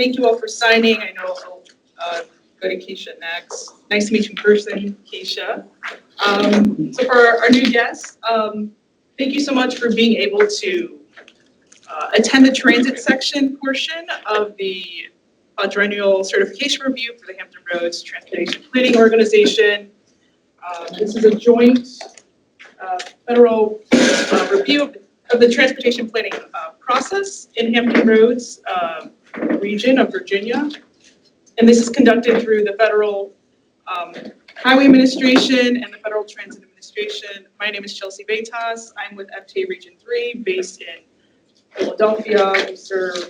thank you all for signing. I know I'll go to Keisha next. Nice to meet you in person, Keisha. So for our new guests, thank you so much for being able to attend the transit section portion of the quadrennial certification review for the Hampton Roads Transportation Planning Organization. This is a joint federal review of the transportation planning process in Hampton Roads region of Virginia. And this is conducted through the Federal Highway Administration and the Federal Transit Administration. My name is Chelsea Betas. I'm with FTA Region 3 based in Philadelphia. We serve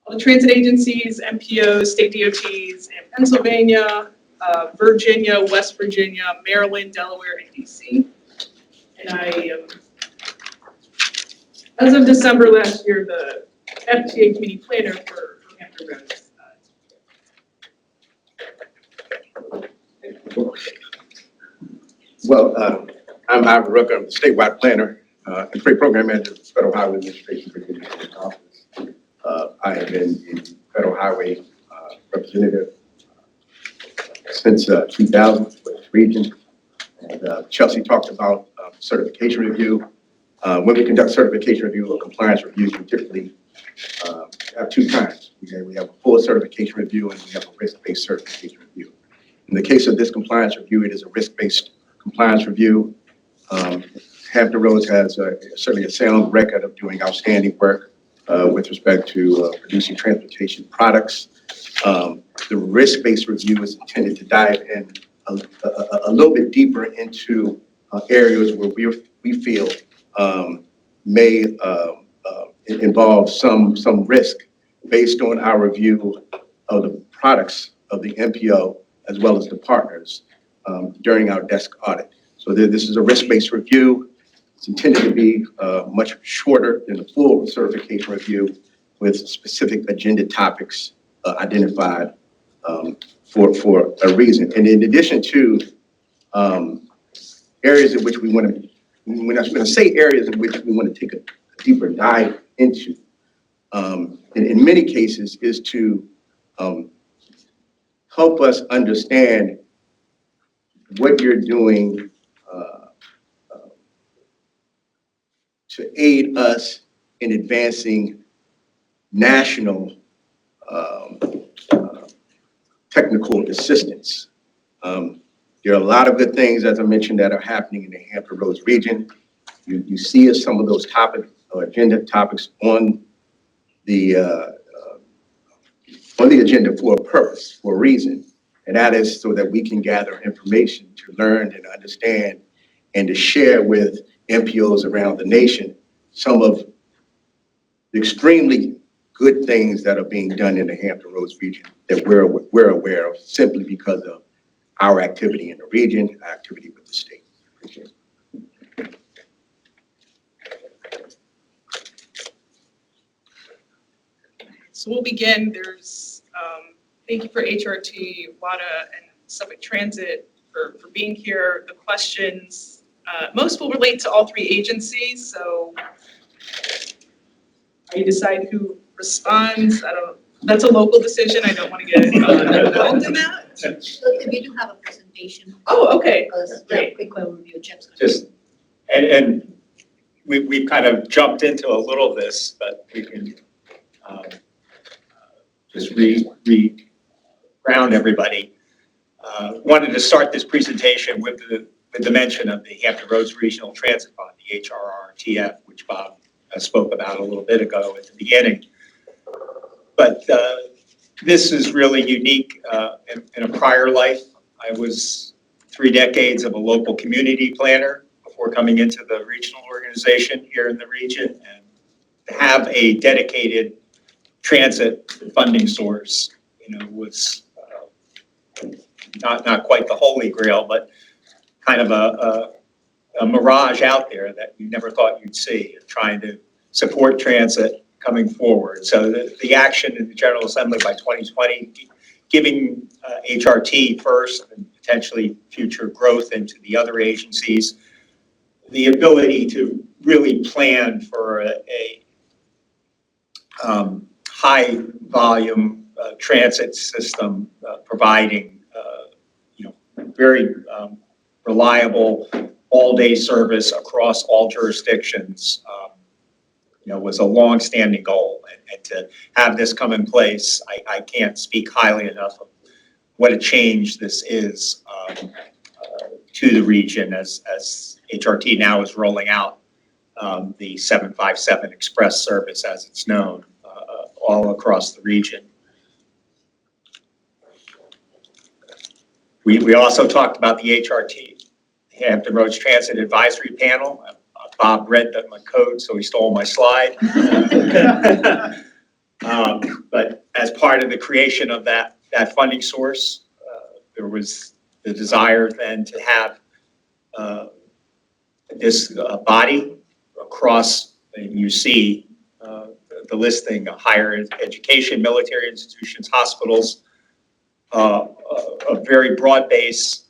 all the transit agencies, MPOs, state DOTs in Pennsylvania, Virginia, West Virginia, Maryland, Delaware, and DC. And I am, as of December last year, the FTA committee planner for Hampton Roads. Well, I'm Ivor Rucker. I'm the statewide planner and freight program manager of the Federal Highway Administration Virginia District Office. I have been in Federal Highway representative since 2000 with this region. And Chelsea talked about certification review. When we conduct certification review or compliance reviews, we typically have two kinds. We have a full certification review and we have a risk-based certification review. In the case of this compliance review, it is a risk-based compliance review. Hampton Roads has certainly a sound record of doing outstanding work with respect to producing transportation products. The risk-based review is intended to dive in a little bit deeper into areas where we feel may involve some risk based on our review of the products of the MPO as well as the partners during our desk audit. So this is a risk-based review. It's intended to be much shorter than the full certification review with specific agenda topics identified for a reason. And in addition to areas in which we want to, when I'm going to say areas in which we want to take a deeper dive into, in many cases is to help us understand what you're doing to aid us in advancing national technical assistance. There are a lot of good things, as I mentioned, that are happening in the Hampton Roads region. You see some of those topic agenda topics on the agenda for a purpose, for a reason, and that is so that we can gather information to learn and understand and to share with MPOs around the nation some of the extremely good things that are being done in the Hampton Roads region that we're aware of simply because of our activity in the region, our activity with the state. Appreciate it. So we'll begin. There's, thank you for HRTPO and Suffolk Transit for being here. The questions, most will relate to all three agencies. So you decide who responds. That's a local decision. I don't want to get involved in that. If you do have a presentation. Oh, okay. Great. Quick overview, Chip's. Just, and we've kind of jumped into a little of this, but we can just ground everybody. Wanted to start this presentation with the mention of the Hampton Roads Regional Transit Fund, the HRTF, which Bob spoke about a little bit ago at the beginning. But this is really unique. In a prior life, I was 3 decades of a local community planner before coming into the regional organization here in the region, and to have a dedicated transit funding source, was not quite the holy grail, but kind of a mirage out there that you never thought you'd see, trying to support transit coming forward. So the action in the General Assembly by 2020, giving HRT first and potentially future growth into the other agencies, the ability to really plan for high volume transit system providing very reliable all-day service across all jurisdictions was a long-standing goal. And to have this come in place, I can't speak highly enough of what a change this is to the region as HRT now is rolling out the 757 Express service as it's known all across the region. We also talked about the HRT, Hampton Roads Transit Advisory Panel. Bob read my code, so he stole my slide. But as part of the creation of that funding source, there was the desire then to have this body across, and you see the listing, higher education, military institutions, hospitals, a very broad base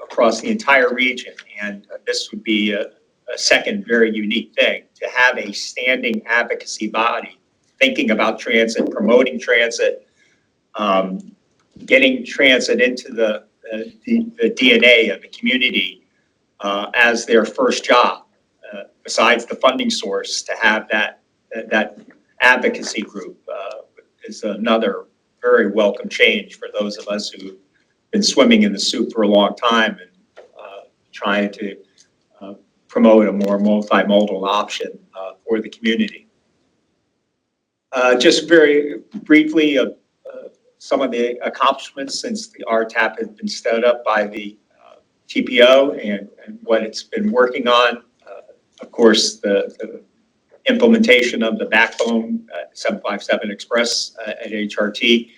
across the entire region. And this would be a second very unique thing, to have a standing advocacy body thinking about transit, promoting transit, getting transit into the DNA of the community as their first job, besides the funding source. To have that advocacy group is another very welcome change for those of us who've been swimming in the soup for a long time and trying to promote a more multimodal option for the community. Just very briefly, some of the accomplishments since the RTAP has been stood up by the TPO and what it's been working on. Of course, the implementation of the backbone 757 Express at HRT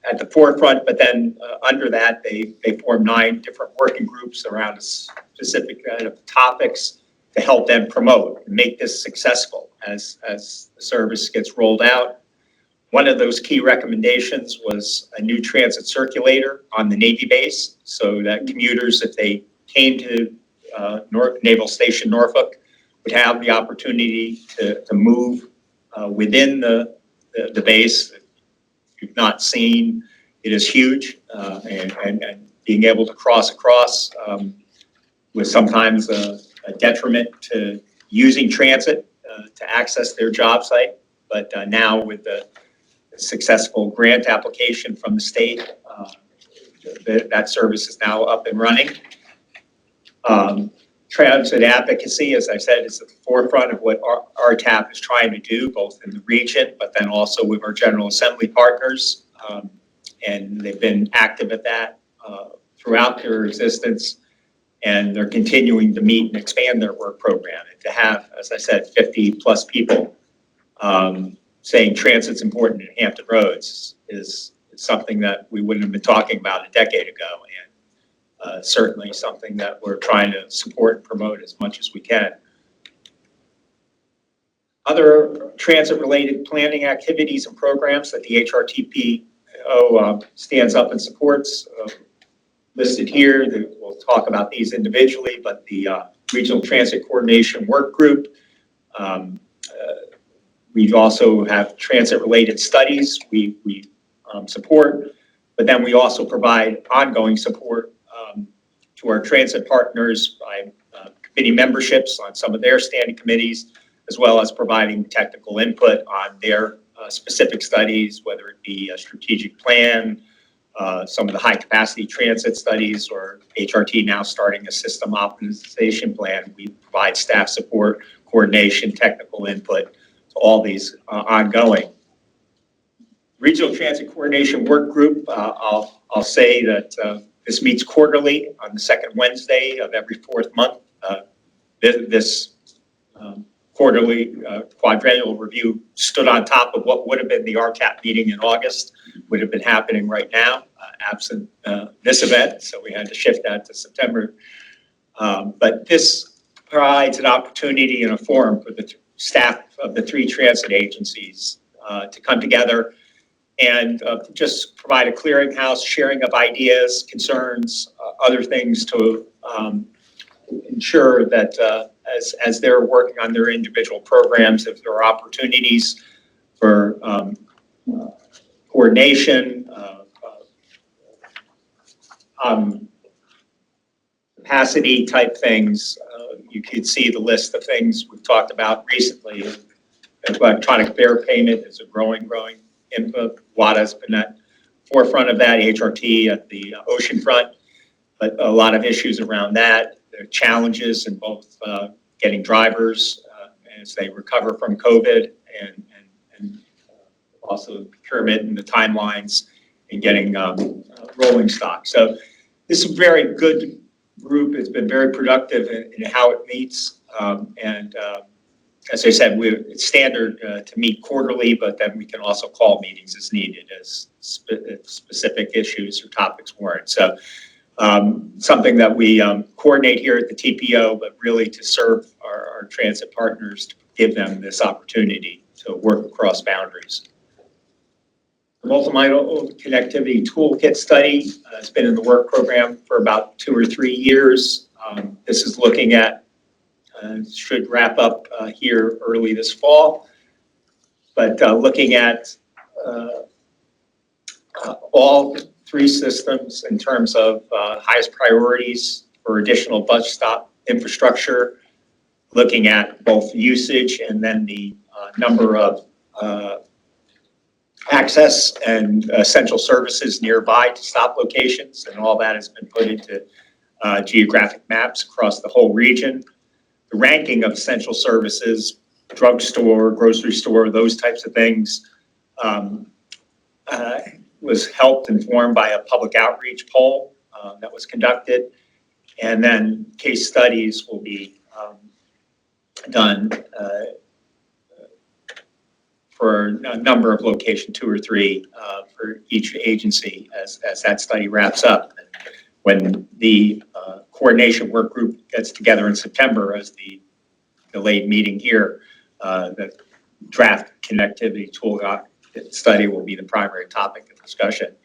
at the forefront, but then under that, they formed 9 different working groups around a specific kind of topics to help them promote and make this successful as the service gets rolled out. One of those key recommendations was a new transit circulator on the Navy base, so that commuters, if they came to Naval Station Norfolk, would have the opportunity to move within the base. If you've not seen, it is huge, and being able to cross across was sometimes a detriment to using transit to access their job site. But now with the successful grant application from the state, that service is now up and running. Transit advocacy, as I said, is at the forefront of what RTAP is trying to do, both in the region, but then also with our General Assembly partners. And they've been active at that throughout their existence, and they're continuing to meet and expand their work program. And to have, as I said, 50 plus people saying transit's important in Hampton Roads is something that we wouldn't have been talking about a decade ago. And certainly something that we're trying to support and promote as much as we can. Other transit-related planning activities and programs that the HRTPO stands up and supports, listed here. We'll talk about these individually, but the Regional Transit Coordination Work Group. We also have transit-related studies we support, but then we also provide ongoing support to our transit partners by committee memberships on some of their standing committees, as well as providing technical input on their specific studies, whether it be a strategic plan, some of the high capacity transit studies, or HRT now starting a system optimization plan. We provide staff support, coordination, technical input to all these ongoing. Regional Transit Coordination Work Group, I'll say that this meets quarterly on the second Wednesday of every 4th month. This quarterly quadrennial review stood on top of what would have been the RTAP meeting in August, would have been happening right now, absent this event, so we had to shift that to September. But this provides an opportunity and a forum for the staff of the 3 transit agencies to come together and just provide a clearinghouse, sharing of ideas, concerns, other things to ensure that as they're working on their individual programs, if there are opportunities for coordination, capacity type things. You could see the list of things we've talked about recently. Electronic fare payment is a growing input. WADA's been at forefront of that, HRT at the ocean front, but a lot of issues around that. There are challenges in both getting drivers as they recover from COVID and also procurement and the timelines and getting rolling stock. So this is a very good group. It's been very productive in how it meets. As I said, it's standard to meet quarterly, but then we can also call meetings as needed as specific issues or topics warrant. So something that we coordinate here at the TPO, but really to serve our transit partners, to give them this opportunity to work across boundaries. The multimodal connectivity toolkit study has been in the work program for about 2 or 3 years. This is looking at, should wrap up here early this fall, but looking at all 3 systems in terms of highest priorities for additional bus stop infrastructure, looking at both usage and then the number of access and essential services nearby to stop locations, and all that has been put into geographic maps across the whole region. The ranking of essential services, drugstore, grocery store, those types of things, was helped informed by a public outreach poll that was conducted. And then case studies will be done for a number of location, 2 or 3 for each agency as that study wraps up. And when the coordination work group gets together in September as the delayed meeting here, the draft connectivity tool study will be the primary topic of discussion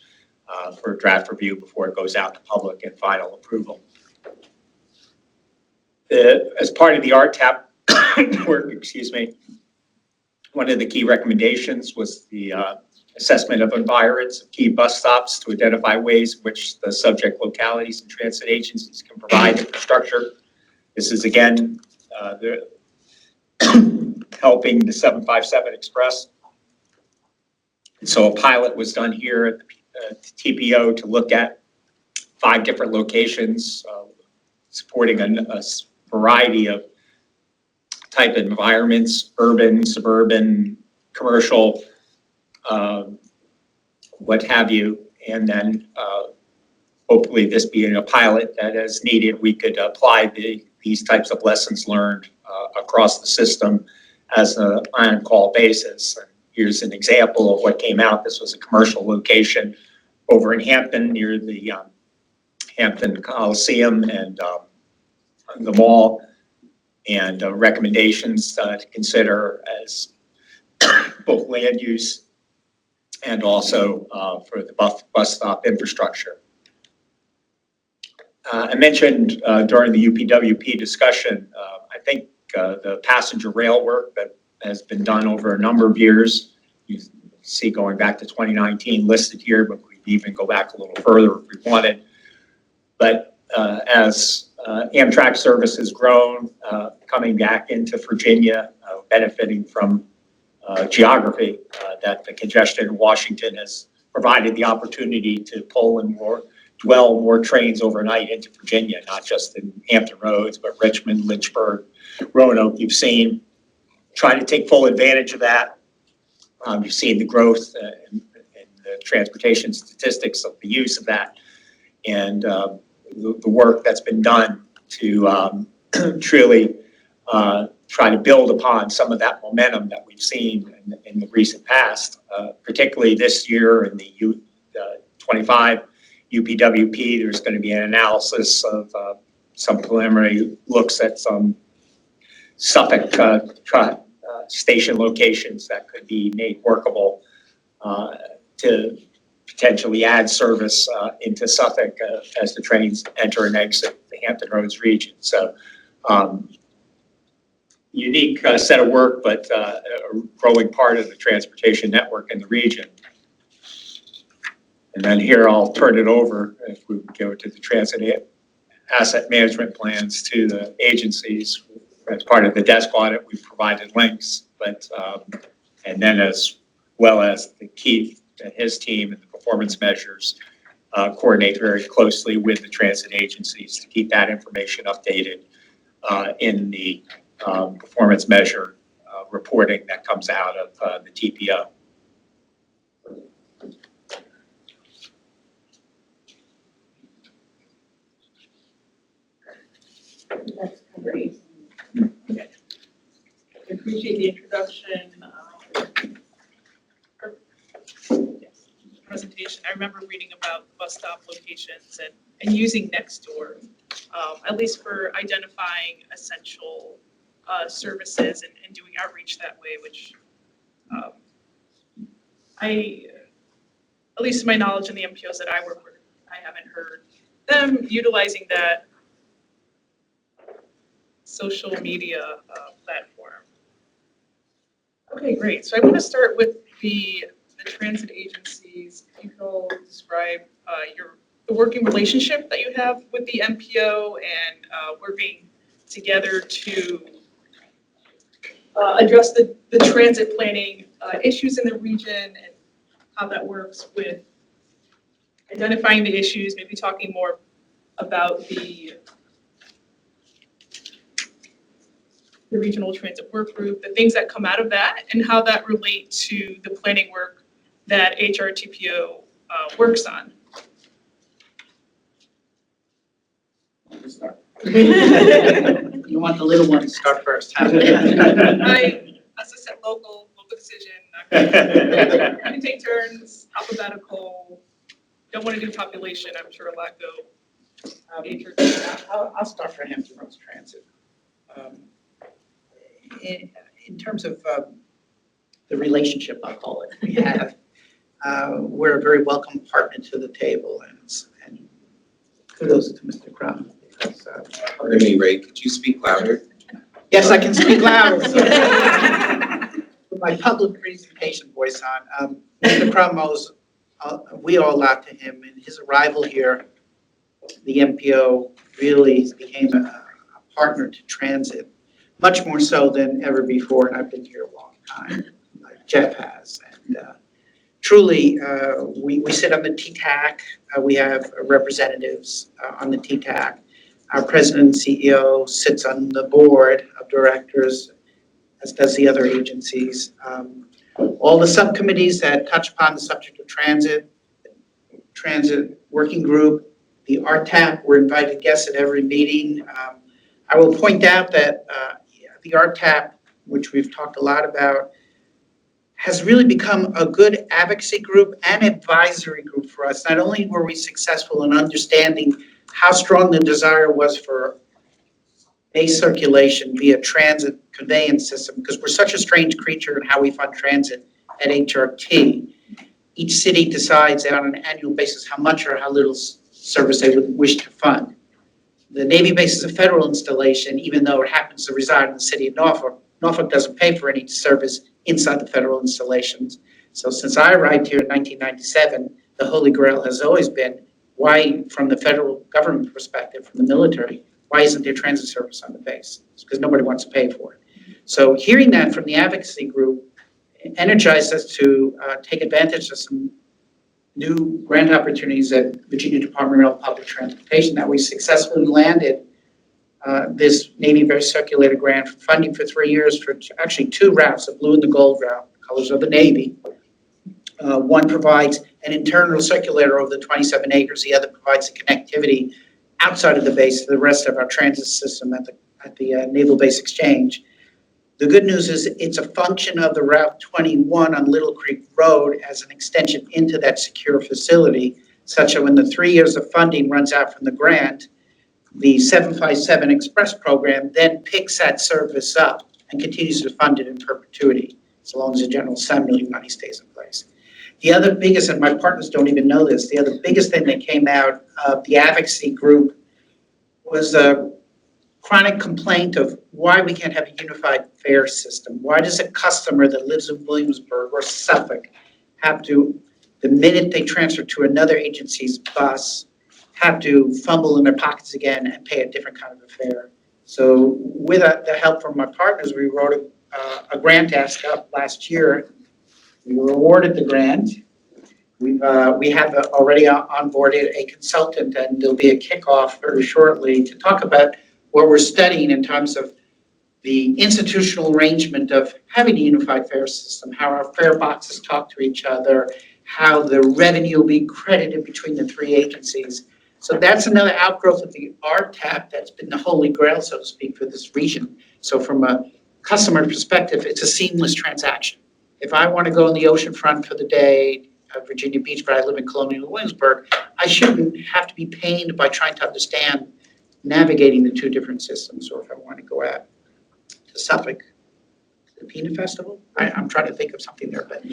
for draft review before it goes out to public and final approval. As part of the RTAP work, one of the key recommendations was the assessment of environs of key bus stops to identify ways in which the subject localities and transit agencies can provide infrastructure. This is again helping the 757 Express. And so a pilot was done here at the TPO to look at 5 different locations supporting a variety of type of environments, urban, suburban, commercial, what have you. And then hopefully this being a pilot that as needed, we could apply these types of lessons learned across the system as an on-call basis. And here's an example of what came out. This was a commercial location over in Hampton near the Hampton Coliseum and the mall, and recommendations to consider as both land use and also for the bus stop infrastructure. I mentioned during the UPWP discussion, I think the passenger rail work that has been done over a number of years, you see going back to 2019 listed here, but we could even go back a little further if we wanted. But as Amtrak service has grown, coming back into Virginia, benefiting from geography, that the congestion in Washington has provided the opportunity to pull in dwell more trains overnight into Virginia, not just in Hampton Roads, but Richmond, Lynchburg, Roanoke. You've seen trying to take full advantage of that. You've seen the growth in the transportation statistics of the use of that, and the work that's been done to truly try to build upon some of that momentum that we've seen in the recent past, particularly this year in the 25 UPWP. There's going to be an analysis of some preliminary looks at some Suffolk station locations that could be made workable to potentially add service into Suffolk as the trains enter and exit the Hampton Roads region. So unique set of work, but a growing part of the transportation network in the region. And then here I'll turn it over, if we go to the transit asset management plans to the agencies. As part of the desk audit, we've provided links, but and then as well as the Keith and his team and the performance measures coordinate very closely with the transit agencies to keep that information updated in the performance measure reporting that comes out of the TPO. That's great. Okay. I appreciate the introduction. Presentation. I remember reading about bus stop locations and using Nextdoor, at least for identifying essential services and doing outreach that way, which at least to my knowledge in the MPOs that I work with, I haven't heard them utilizing that social media platform. Okay, great. So I want to start with the transit agencies. If you could all describe the working relationship that you have with the MPO and working together to address the transit planning issues in the region and how that works with identifying the issues, maybe talking more about the regional transit work group, the things that come out of that, and how that relate to the planning work that HRTPO works on. You want the little one to start first, huh? As I said, local decision. I can take turns, alphabetical. Don't want to do population. I'm sure a lot go. I'll start for Hampton Roads Transit. In terms of the relationship, I'll call it, we have, we're a very welcome partner to the table, and kudos to Mr. Crum. Because, Pardon me, Ray, could you speak louder? yes, I can speak louder. With my public presentation voice on, Mr. Crum owes, we owe a lot to him, and his arrival here, the MPO really became a partner to transit, much more so than ever before, and I've been here a long time, like Jeff has. And truly, we sit on the TTAC. We have representatives on the TTAC. Our president and CEO sits on the board of directors, as does the other agencies. All the subcommittees that touch upon the subject of transit working group, the RTAP, we're invited guests at every meeting. I will point out that the RTAP, which we've talked a lot about, has really become a good advocacy group and advisory group for us. Not only were we successful in understanding how strong the desire was for base circulation via transit conveyance system, because we're such a strange creature in how we fund transit at HRT. Each city decides on an annual basis how much or how little service they would wish to fund. The Navy base is a federal installation, even though it happens to reside in the city of Norfolk. Norfolk doesn't pay for any service inside the federal installations. So since I arrived here in 1997, the Holy Grail has always been, why, from the federal government perspective, from the military, why isn't there transit service on the base? It's because nobody wants to pay for it. So hearing that from the advocacy group energized us to take advantage of some new grant opportunities at Virginia Department of Public Transportation that we successfully landed this Navy base circulator grant for funding for 3 years for actually 2 routes, the blue and the gold route, colors of the Navy. One provides an internal circulator over the 27 acres. The other provides the connectivity outside of the base to the rest of our transit system at the Naval Base Exchange. The good news is it's a function of the Route 21 on Little Creek Road as an extension into that secure facility, such that when the 3 years of funding runs out from the grant, the 757 Express program then picks that service up and continues to fund it in perpetuity, so long as the General Assembly money stays in place. The other biggest, and my partners don't even know this, the other biggest thing that came out of the advocacy group was a chronic complaint of why we can't have a unified fare system? Why does a customer that lives in Williamsburg or Suffolk have to, the minute they transfer to another agency's bus, have to fumble in their pockets again and pay a different kind of a fare? So with the help from my partners, we wrote a grant ask up last year. We were awarded the grant. We have already onboarded a consultant, and there'll be a kickoff very shortly to talk about what we're studying in terms of the institutional arrangement of having a unified fare system, how our fare boxes talk to each other, how the revenue will be credited between the three agencies. So that's another outgrowth of the RTAP that's been the holy grail, so to speak, for this region. So from a customer perspective, it's a seamless transaction. If I want to go on the ocean front for the day of Virginia Beach, but I live in Colonial Williamsburg, I shouldn't have to be pained by trying to understand navigating the two different systems. Or if I want to go out to Suffolk, the Peanut Festival, I'm trying to think of something there, but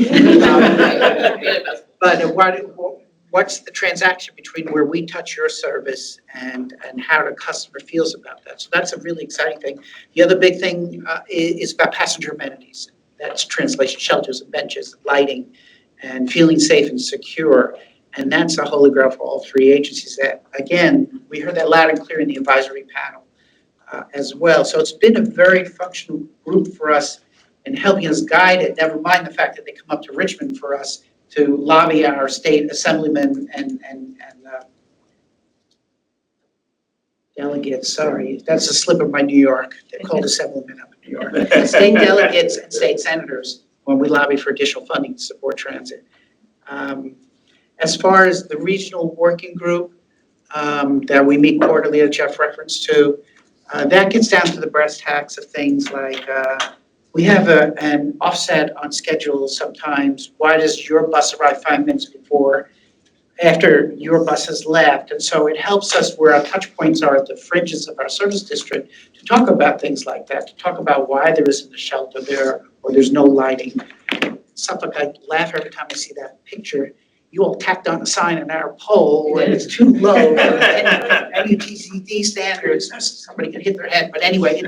what's the transaction between where we touch your service and how the customer feels about that? So that's a really exciting thing. The other big thing is about passenger amenities. That's translation, shelters and benches, lighting, and feeling safe and secure. And that's a holy grail for all three agencies. That, again, we heard that loud and clear in the advisory panel as well. So it's been a very functional group for us in helping us guide it, never mind the fact that they come up to Richmond for us to lobby our state assemblymen and delegates. Sorry, that's a slip of my New York. They're called assemblymen up in New York. State delegates and state senators when we lobby for additional funding to support transit. As far as the regional working group that we meet quarterly, that Jeff referenced to, that gets down to the brass tacks of things like we have an offset on schedule sometimes. Why does your bus arrive 5 minutes before, after your bus has left? And so it helps us where our touch points are at the fringes of our service district to talk about things like that, to talk about why there isn't a shelter there or there's no lighting. Suffolk, I laugh every time I see that picture. You all tacked on a sign in our pole and it's too low for NUTCD standards. Somebody could hit their head, but anyway.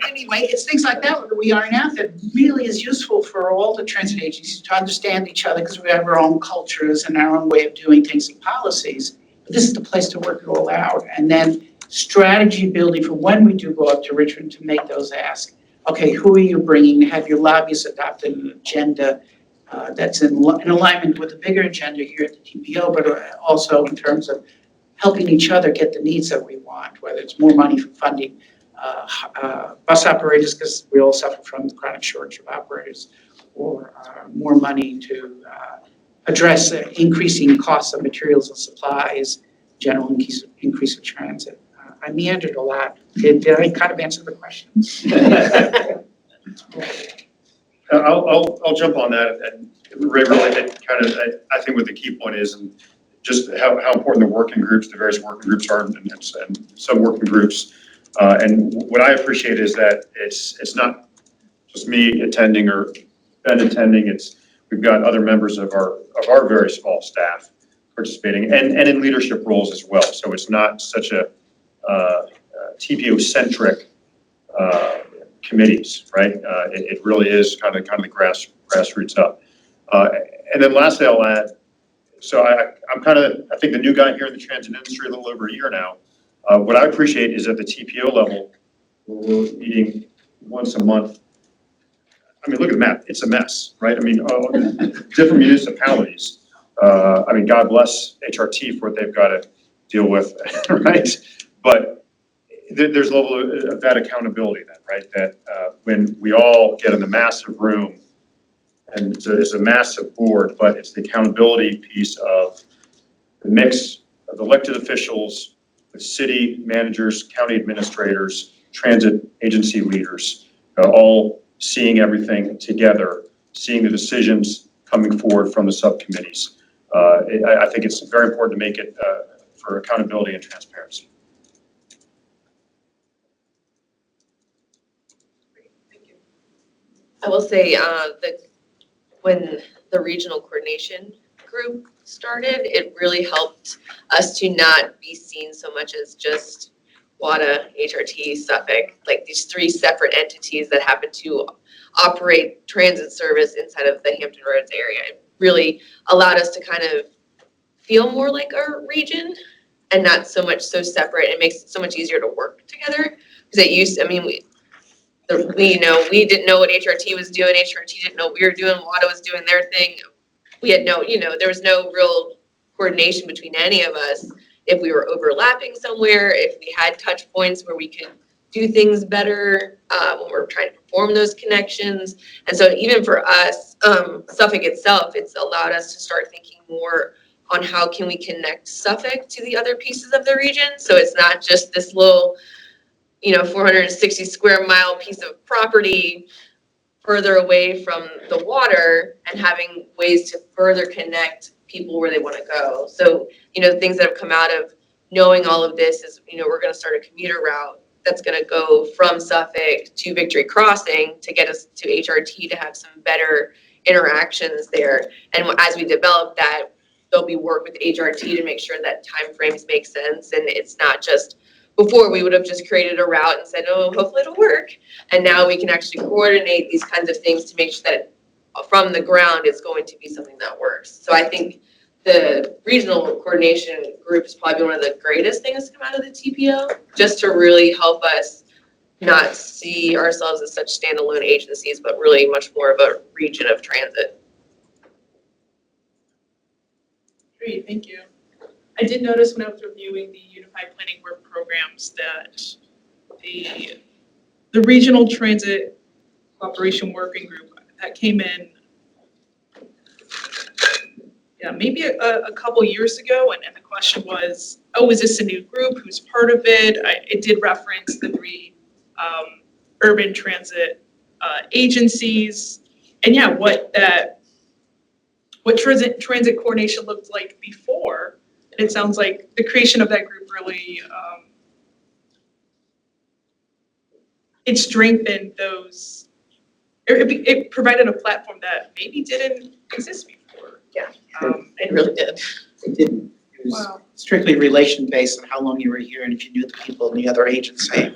Anyway, it's things like that where we are now that really is useful for all the transit agencies to understand each other because we have our own cultures and our own way of doing things and policies. But this is the place to work it all out. And then strategy building for when we do go up to Richmond to make those asks. Okay, who are you bringing? Have your lobbyists adopted an agenda that's in alignment with the bigger agenda here at the TPO, but also in terms of helping each other get the needs that we want, whether it's more money for funding bus operators, because we all suffer from the chronic shortage of operators, or more money to address increasing costs of materials and supplies, general increase of transit. I meandered a lot. Did I kind of answer the question? I'll jump on that, and Ray really did kind of, I think what the key point is, and just how important the working groups, the various working groups are, and sub-working groups. And what I appreciate is that it's not just me attending or Ben attending, we've got other members of our very small staff participating, and in leadership roles as well. So it's not such a TPO-centric committees, right? It really is kind of the grassroots up. And then lastly, I'll add, so I'm I think the new guy here in the transit industry a little over a year now. What I appreciate is at the TPO level, we're meeting once a month. I mean, look at the map, it's a mess, right? I mean, different municipalities. I mean, God bless HRT for what they've got to deal with, right? But there's a level of that accountability then, right? That when we all get in the massive room, and it's a massive board, but it's the accountability piece of the mix of elected officials, with city managers, county administrators, transit agency leaders, all seeing everything together, seeing the decisions coming forward from the subcommittees. I think it's very important to make it for accountability and transparency. I will say when the regional coordination group started, it really helped us to not be seen so much as just WADA, HRT, Suffolk, like these three separate entities that happen to operate transit service inside of the Hampton Roads area. It really allowed us to kind of feel more like our region and not so much so separate. It makes it so much easier to work together because it used, I mean, we didn't know what HRT was doing. HRT didn't know what we were doing. WADA was doing their thing. We had no, there was no real coordination between any of us. If we were overlapping somewhere, if we had touch points where we could do things better when we're trying to perform those connections. And so even for us, Suffolk itself, it's allowed us to start thinking more on how can we connect Suffolk to the other pieces of the region. So it's not just this little, 460 square mile piece of property further away from the water and having ways to further connect people where they want to go. So, things that have come out of knowing all of this is, we're going to start a commuter route that's going to go from Suffolk to Victory Crossing to get us to HRT to have some better interactions there. And as we develop that, there'll be work with HRT to make sure that timeframes make sense. And it's not just, before we would have just created a route and said, oh, hopefully it'll work. And now we can actually coordinate these kinds of things to make sure that from the ground it's going to be something that works. So I think the regional coordination group is probably one of the greatest things to come out of the TPO, just to really help us not see ourselves as such standalone agencies, but really much more of a region of transit. Great, thank you. I did notice when I was reviewing the Unified Planning Work Programs that the Regional Transit Cooperation Working Group that came in, maybe a couple years ago, and the question was, oh, is this a new group? Who's part of it? It did reference the three urban transit agencies, and what transit coordination looked like before. And it sounds like the creation of that group really it strengthened those. It provided a platform that maybe didn't exist before. Yeah, it really did. It didn't. It was strictly relation based on how long you were here and if you knew the people in the other agency.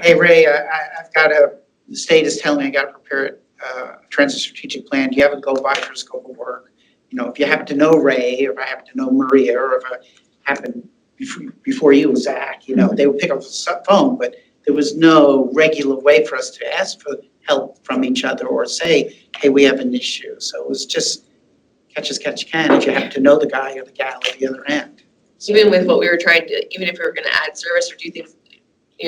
Hey, Ray, the state is telling me I got to prepare a transit strategic plan. Do you have a go by for scope of work? If you happen to know Ray, or if I happen to know Maria, or if I happened before you, Zach, they would pick up the phone, but there was no regular way for us to ask for help from each other or say, hey, we have an issue. So it was just catch as catch can if you happen to know the guy or the gal at the other end. Even with what we were trying to, even if we were going to add service or do things,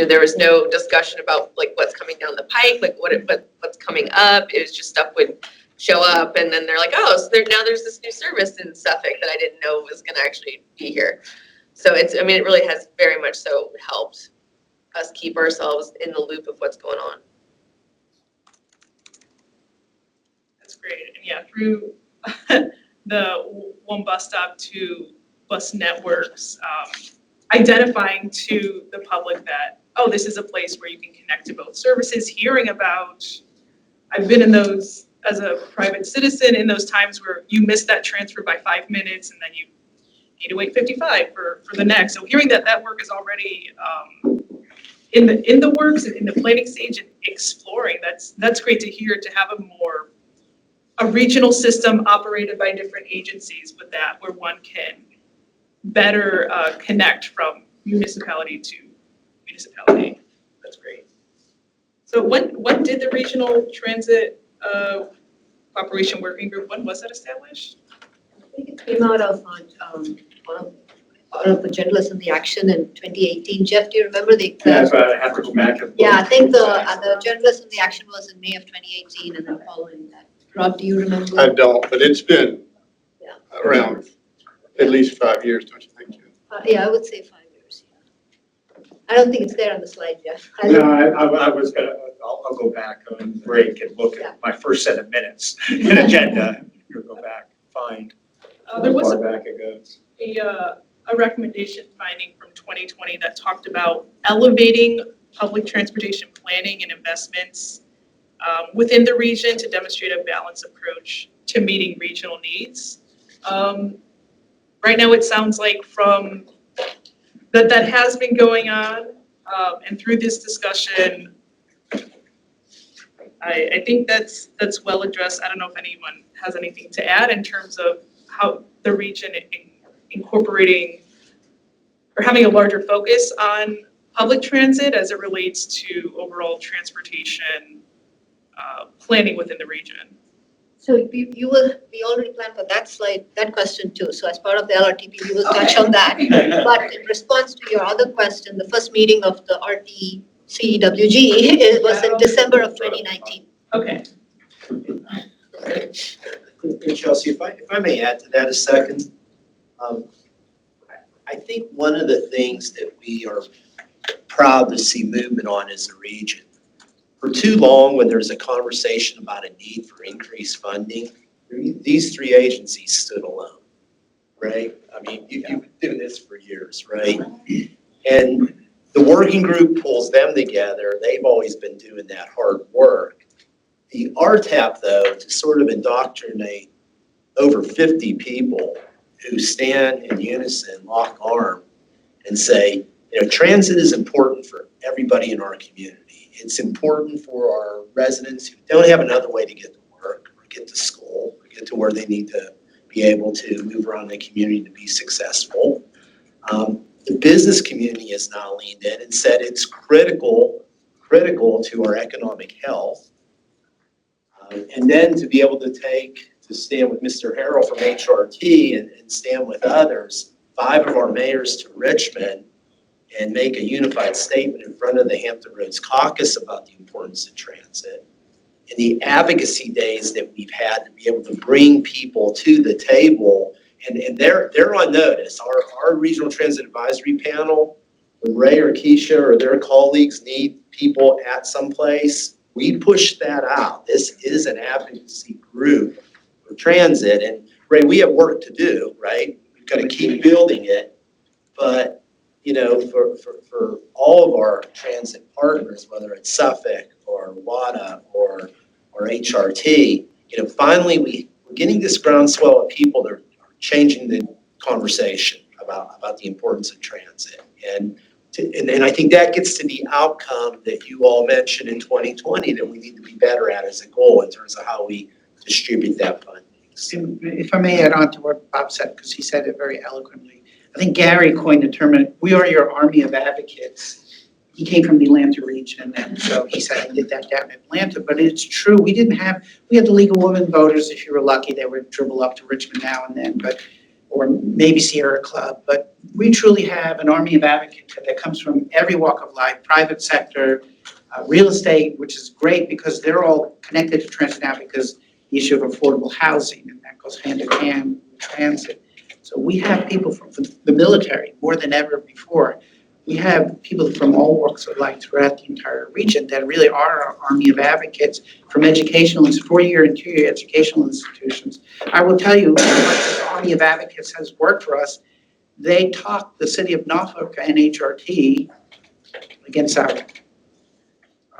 there was no discussion about like what's coming down the pike, like what's coming up. It was just stuff would show up and then they're like, oh, so now there's this new service in Suffolk that I didn't know was going to actually be here. So it really has very much so helped us keep ourselves in the loop of what's going on. That's great. And through the one bus stop to bus networks, identifying to the public that, oh, this is a place where you can connect to both services, hearing about, I've been in those as a private citizen in those times where you miss that transfer by 5 minutes and then you need to wait 55 for the next. So hearing that work is already in the works, in the planning stage and exploring, that's great to hear, to have a regional system operated by different agencies, but that where one can better connect from municipality to municipality. That's great. So when did the Regional Transit Cooperation Working Group, when was that established? I think it came out of one of the journalists in the action in 2018. Jeff, do you remember the exact? That's why I have to go back and. Yeah, I think the journalist in the action was in May of 2018 and then following that. Rob, do you remember? I don't, but it's been Yeah. around at least 5 years, don't you think, Jim? Yeah, I would say 5 years. Yeah. I don't think it's there on the slide, Jeff. No, I was gonna, I'll go back on break and look at my first set of minutes and agenda. You'll go back, find There how was far back it goes. a recommendation finding from 2020 that talked about elevating public transportation planning and investments within the region to demonstrate a balanced approach to meeting regional needs. Right now, it sounds like from that has been going on. And through this discussion, I think that's well addressed. I don't know if anyone has anything to add in terms of how the region incorporating or having a larger focus on public transit as it relates to overall transportation planning within the region. So we already planned for that slide, that question too. So as part of the LRTP, we will touch on that. But in response to your other question, the first meeting of the RTCWG it was in December of 2019. Okay. And Chelsea, if I may add to that a second, I think one of the things that we are proud to see movement on as a region. For too long, when there's a conversation about a need for increased funding, these three agencies stood alone, right? I mean, you've been doing this for years, right? And the working group pulls them together. They've always been doing that hard work. The RTAP, though, to sort of indoctrinate over 50 people who stand in unison, lock arm, and say, transit is important for everybody in our community. It's important for our residents who don't have another way to get to work or get to school or get to where they need to be able to move around the community to be successful. The business community has now leaned in and said it's critical to our economic health. And then to be able to stand with Mr. Harrell from HRT and stand with others, 5 of our mayors to Richmond, and make a unified statement in front of the Hampton Roads Caucus about the importance of transit. And the advocacy days that we've had to be able to bring people to the table, and they're on notice. Our regional transit advisory panel, when Ray or Keisha or their colleagues need people at some place, we push that out. This is an advocacy group for transit. And Ray, we have work to do, right? We've got to keep building it. But for all of our transit partners, whether it's Suffolk or WADA or HRT, finally we're getting this groundswell of people that are changing the conversation about the importance of transit. And I think that gets to the outcome that you all mentioned in 2020 that we need to be better at as a goal in terms of how we distribute that funding. If I may add on to what Bob said, because he said it very eloquently. I think Gary coined the term, we are your army of advocates. He came from the Atlanta region, and so he said he did that down in Atlanta, but it's true. We had the League of Women Voters. If you were lucky, they would dribble up to Richmond now and then, or maybe Sierra Club, but we truly have an army of advocates that comes from every walk of life, private sector, real estate, which is great because they're all connected to transit now because the issue of affordable housing, and that goes hand in hand with transit. So we have people from the military more than ever before. We have people from all walks of life throughout the entire region that really are our army of advocates from educational, 4-year and 2-year educational institutions. I will tell you, this army of advocates has worked for us. They talked the city of Norfolk and HRT against our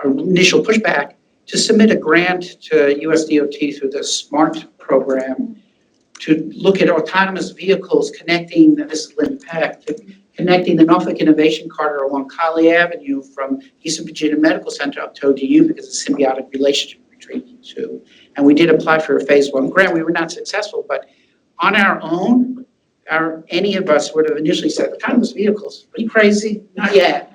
initial pushback to submit a grant to USDOT through the SMART program to look at autonomous vehicles connecting, this is Lynn Peck, connecting the Norfolk Innovation Corridor along Colley Avenue from Eastern Virginia Medical Center up to ODU because of the symbiotic relationship between the two. And we did apply for a phase 1 grant. We were not successful, but on our own, any of us would have initially said, autonomous vehicles, are you crazy? Not yet,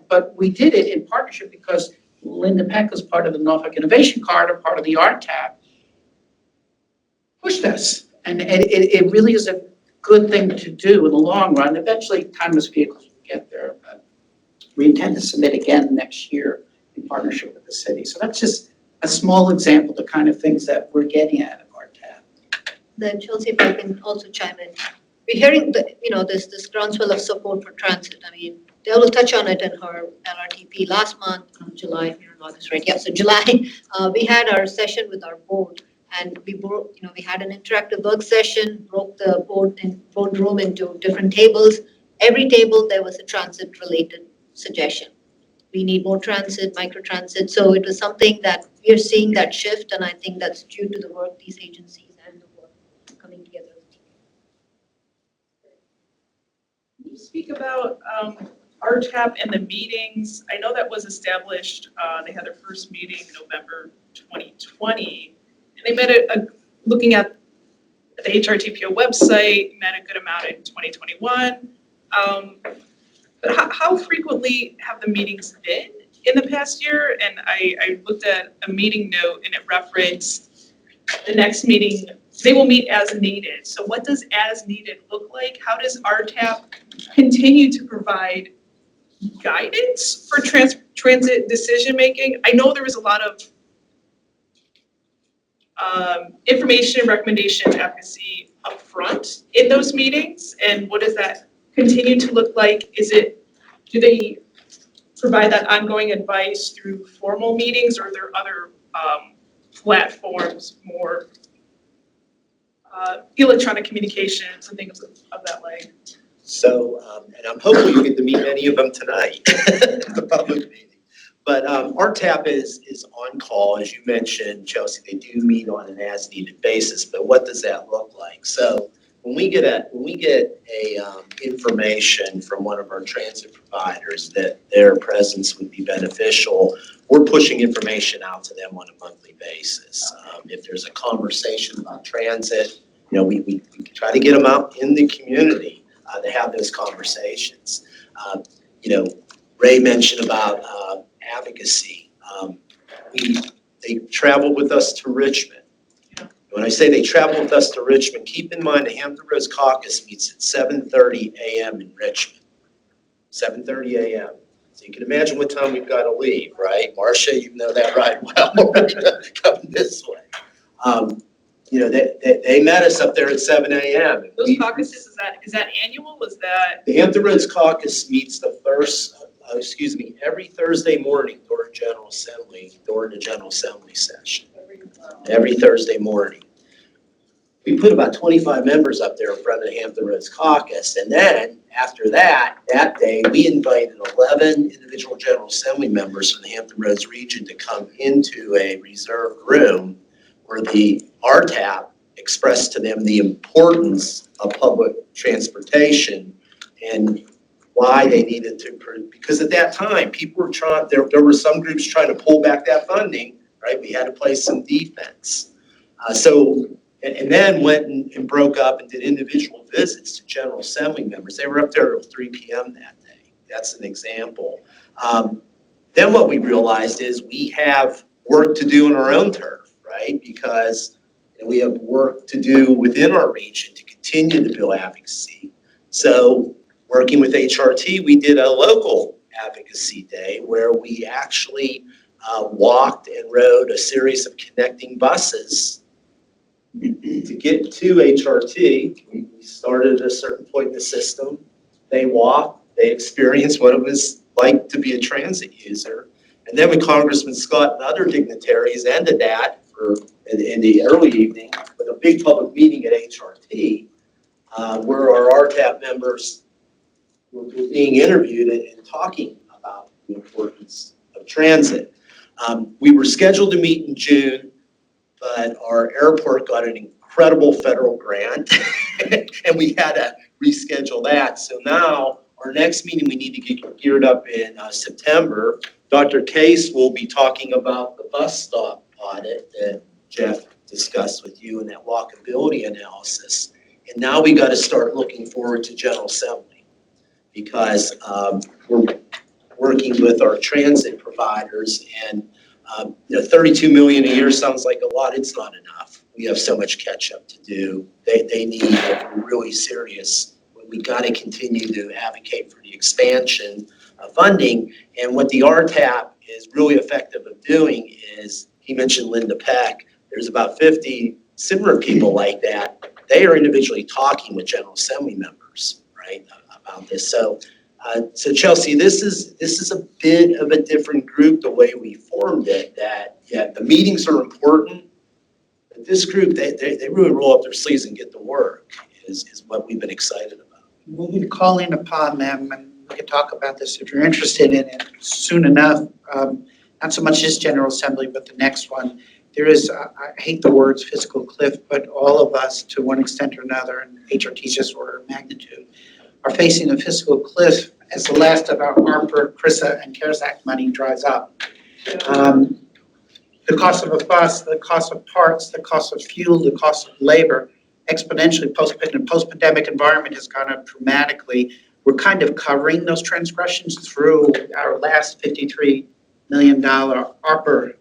but we did it in partnership because Linda Peck was part of the Norfolk Innovation Corridor, part of the RTAP, pushed us. And it really is a good thing to do in the long run. Eventually, autonomous vehicles will get there, but we intend to submit again next year in partnership with the city. So that's just a small example of the kind of things that we're getting at RTAP. Then Chelsea, if I can also chime in. We're hearing this groundswell of support for transit. I mean, they will touch on it in her LRTP last month, July, if you're in August, right? Yeah, so July, we had our session with our board. And we had an interactive work session, broke the boardroom into different tables. Every table, there was a transit-related suggestion. We need more transit, microtransit. So it was something that we are seeing that shift, and I think that's due to the work these agencies and the work coming together. Can you speak about RTAP and the meetings, I know that was established, they had their first meeting November 2020. And they met looking at the HRTPO website, met a good amount in 2021. But how frequently have the meetings been in the past year? And I looked at a meeting note and it referenced the next meeting, they will meet as needed. So what does as needed look like? How does RTAP continue to provide guidance for transit decision-making? I know there was a lot of information, recommendation, advocacy upfront in those meetings, and what does that continue to look like? Do they provide that ongoing advice through formal meetings, or are there other platforms, more electronic communications and things of that like? So, and I'm hopeful you get to meet many of them tonight at the public meeting. But RTAP is on call, as you mentioned, Chelsea. They do meet on an as-needed basis. But what does that look like? So, when we get information from one of our transit providers that their presence would be beneficial, we're pushing information out to them on a monthly basis. If there's a conversation about transit, we try to get them out in the community to have those conversations. Ray mentioned about advocacy. They traveled with us to Richmond. When I say they traveled with us to Richmond, keep in mind the Hampton Roads Caucus meets at 7:30 a.m. in Richmond. 7:30 a.m. So you can imagine what time we've got to leave, right? Marcia, you know that right well. Coming this way. They met us up there at 7 a.m. Those caucuses, is that annual? Was that? The Hampton Roads Caucus meets every Thursday morning during the General Assembly session. Every Thursday morning. We put about 25 members up there in front of the Hampton Roads Caucus. And then after that day, we invited 11 individual General Assembly members from the Hampton Roads region to come into a reserved room where the RTAP expressed to them the importance of public transportation and why they needed to, because at that time, people were there were some groups trying to pull back that funding, right? We had to play some defense. And then went and broke up and did individual visits to General Assembly members. They were up there till 3 p.m. that day. That's an example. Then what we realized is we have work to do on our own turf, right? Because we have work to do within our region to continue to build advocacy. So working with HRT, we did a local advocacy day where we actually walked and rode a series of connecting buses to get to HRT. We started at a certain point in the system. They walked, they experienced what it was like to be a transit user. And then when Congressman Scott and other dignitaries ended that in the early evening with a big public meeting at HRT, where our RTAP members were being interviewed and talking about the importance of transit. We were scheduled to meet in June, but our airport got an incredible federal grant and we had to reschedule that. So now our next meeting, we need to get geared up in September. Dr. Case will be talking about the bus stop audit that Jeff discussed with you and that walkability analysis. And now we got to start looking forward to General Assembly because we're working with our transit providers and $32 million a year sounds like a lot. It's not enough. We have so much catch up to do. They need, if we're really serious, we got to continue to advocate for the expansion of funding. And what the RTAP is really effective at doing is, he mentioned Linda Peck, there's about 50 similar people like that. They are individually talking with General Assembly members, right, about this. So Chelsea, this is a bit of a different group, the way we formed it, that, yeah, the meetings are important, but this group, they really roll up their sleeves and get to work, is what we've been excited about. We'll be calling upon them and we can talk about this if you're interested in it soon enough. Not so much this General Assembly, but the next one. There is, I hate the words fiscal cliff, but all of us to one extent or another, and HRT's just order of magnitude, are facing a fiscal cliff as the last of our ARPA, CRISA, and CARES Act money dries up. The cost of a bus, the cost of parts, the cost of fuel, the cost of labor exponentially post-pandemic environment has gone up dramatically. We're kind of covering those transgressions through our last $53 million ARPA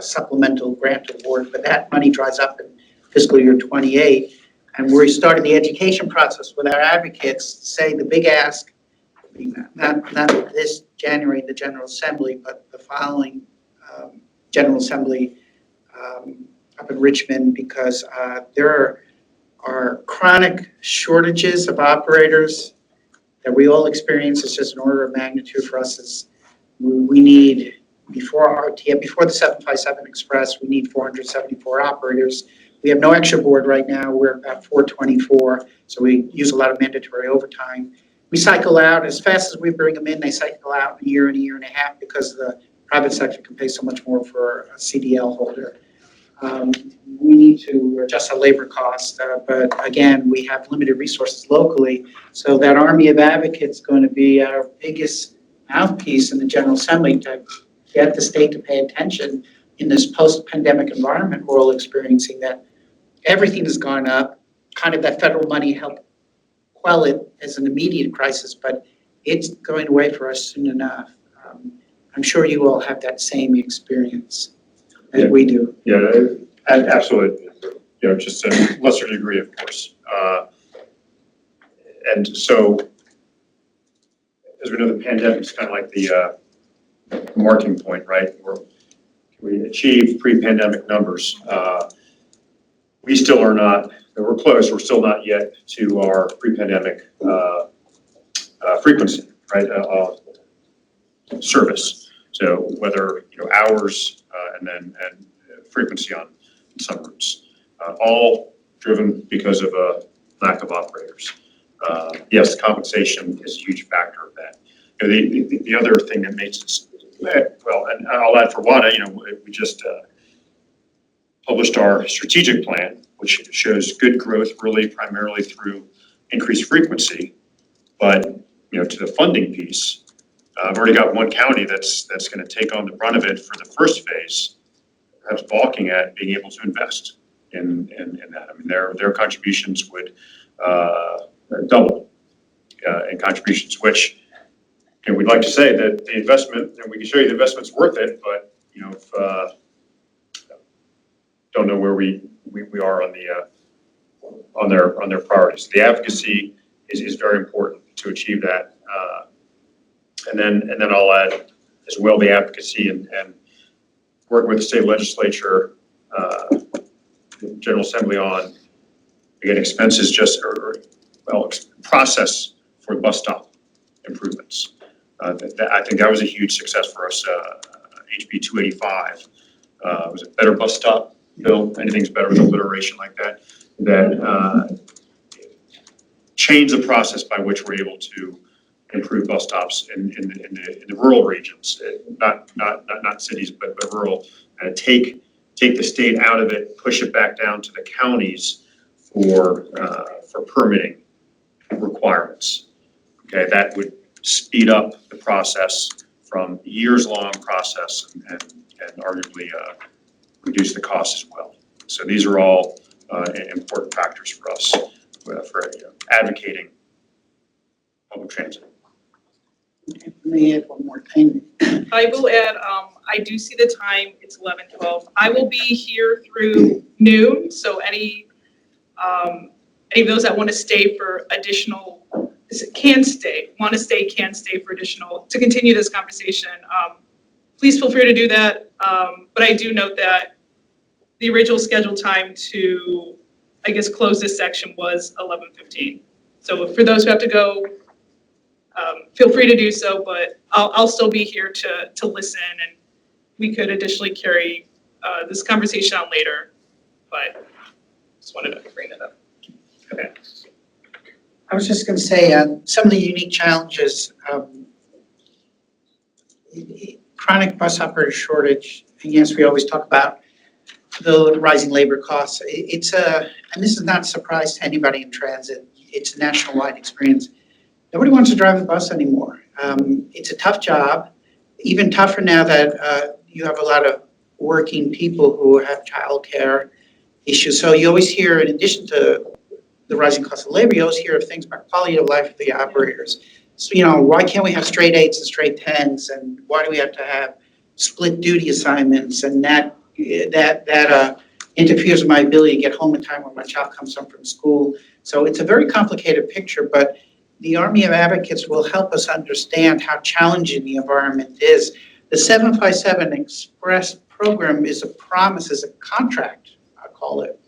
supplemental grant award, but that money dries up in fiscal year 28. And we're starting the education process with our advocates, say the big ask, not this January, the General Assembly, but the following General Assembly up in Richmond, because there are chronic shortages of operators that we all experience. It's just an order of magnitude for us. Is we need, before RTM, before the 757 Express, we need 474 operators. We have no extra board right now. We're about 424, so we use a lot of mandatory overtime. We cycle out as fast as we bring them in. They cycle out in a year and a half because the private sector can pay so much more for a CDL holder. We need to adjust our labor costs, but again, we have limited resources locally. So that army of advocates is going to be our biggest mouthpiece in the General Assembly to get the state to pay attention in this post-pandemic environment we're all experiencing, that everything has gone up. Kind of that federal money helped quell it as an immediate crisis, but it's going away for us soon enough. I'm sure you all have that same experience as we do. Yeah, absolutely. You know, just a lesser degree, of course. And so, as we know, the pandemic is kind of like the marking point, right? Where we achieve pre-pandemic numbers. We still are not, we're close, we're still not yet to our pre-pandemic frequency, right? Service. So whether, you know, hours and frequency on some routes, all driven because of a lack of operators. Yes, compensation is a huge factor of that. You know, the other thing that makes it, well, and I'll add for WADA, you know, we just published our strategic plan, which shows good growth really primarily through increased frequency. But, you know, to the funding piece, I've already got one county that's going to take on the brunt of it for the first phase, perhaps balking at being able to invest in that. I mean, their contributions would double in contributions, which, you know, we'd like to say that the investment, and we can show you the investment's worth it, but, you know, if, don't know where we are on the on their priorities. The advocacy is very important to achieve that. And then I'll add as well the advocacy and working with the state legislature, General Assembly on, again, expenses process for bus stop improvements. I think that was a huge success for us. HB 285 was a better bus stop bill. Anything's better with alliteration like that. That changed the process by which we're able to improve bus stops in the rural regions, not cities, but rural. Take the state out of it, push it back down to the counties for permitting requirements. Okay, that would speed up the process from years-long process and arguably reduce the cost as well. So these are all important factors for us for advocating public transit. Let me add one more thing. I will add, I do see the time, it's 11:12. I will be here through noon, so any of those that want to stay for additional, can stay for additional, to continue this conversation, please feel free to do that. But I do note that the original scheduled time to, I guess, close this section was 11:15. So for those who have to go, feel free to do so, but I'll still be here to listen, and we could additionally carry this conversation on later, but just wanted to bring that up. Okay. I was just going to say some of the unique challenges, chronic bus operator shortage, and yes, we always talk about the rising labor costs. And this is not a surprise to anybody in transit. It's a nationwide experience. Nobody wants to drive a bus anymore. It's a tough job, even tougher now that you have a lot of working people who have childcare issues. So you always hear, in addition to the rising cost of labor, you always hear of things about quality of life for the operators. So, why can't we have straight 8s and straight 10s? And why do we have to have split duty assignments? And that interferes with my ability to get home in time when my child comes home from school. So it's a very complicated picture, but the Army of Advocates will help us understand how challenging the environment is. The 757 Express program is a promise, is a contract, I call it,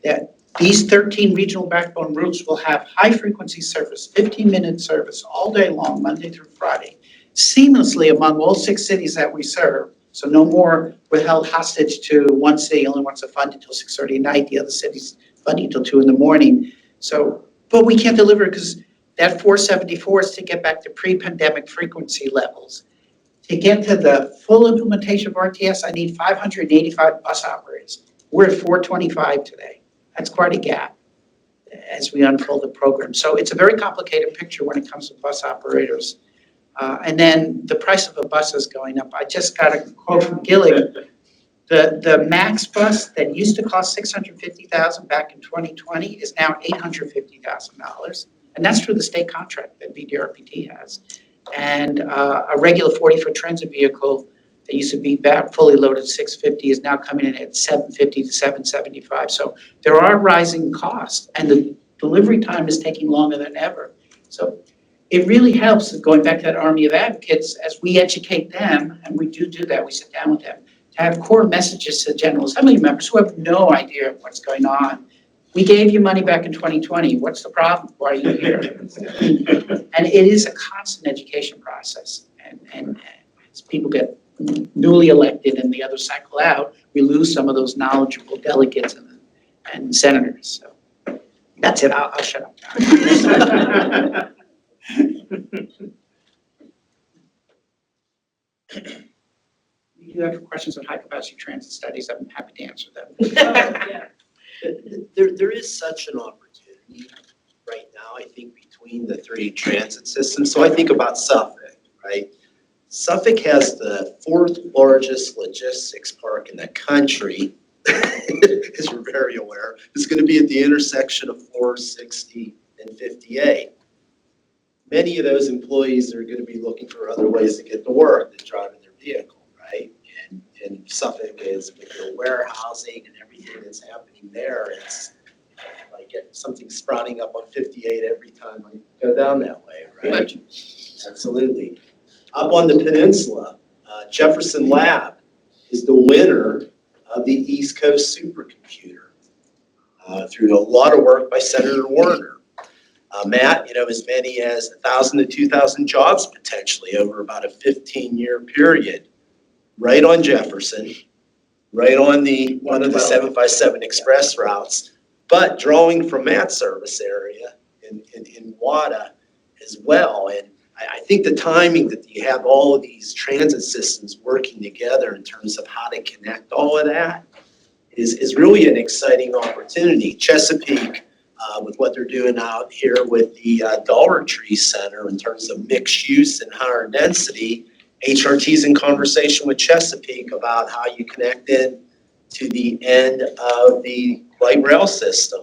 that these 13 regional backbone routes will have high-frequency service, 15-minute service all day long, Monday through Friday, seamlessly among all 6 cities that we serve. So no more we're held hostage to one city only wants to fund until 6:30 at night, the other city's funding until 2 in the morning. So, but we can't deliver because that 474 is to get back to pre-pandemic frequency levels. To get to the full implementation of RTS, I need 585 bus operators. We're at 425 today. That's quite a gap as we unfold the program. So it's a very complicated picture when it comes to bus operators. And then the price of a bus is going up. I just got a quote from Gillig. The max bus that used to cost $650,000 back in 2020 is now $850,000. And that's through the state contract that VDRPT has. And a regular 40-foot transit vehicle that used to be back fully loaded $650 is now coming in at $750 to $775. So there are rising costs, and the delivery time is taking longer than ever. So it really helps, going back to that Army of Advocates, as we educate them, and we do that, we sit down with them, to have core messages to General Assembly members who have no idea what's going on. We gave you money back in 2020. What's the problem? Why are you here? And it is a constant education process. And as people get newly elected and the other cycle out, we lose some of those knowledgeable delegates and senators. So that's it. I'll shut up now. If you have questions on high-capacity transit studies, I'm happy to answer them. There is such an opportunity right now, I think, between the 3 transit systems. So I think about Suffolk, right? Suffolk has the 4th largest logistics park in the country, as you're very aware. It's going to be at the intersection of 460 and 58. Many of those employees are going to be looking for other ways to get to work than driving their vehicle, right? And Suffolk is, with the warehousing and everything that's happening there, it's like something sprouting up on 58 every time I go down that way, right? Absolutely. Up on the peninsula, Jefferson Lab is the winner of the East Coast supercomputer through a lot of work by Senator Warner. Matt, as many as 1,000 to 2,000 jobs potentially over about a 15-year period, right on Jefferson, right on one of the 757 express routes, but drawing from Matt's service area in WADA as well. And I think the timing that you have all of these transit systems working together in terms of how to connect all of that is really an exciting opportunity. Chesapeake, with what they're doing out here with the Dollar Tree Center in terms of mixed use and higher density, HRT's in conversation with Chesapeake about how you connect in to the end of the light rail system.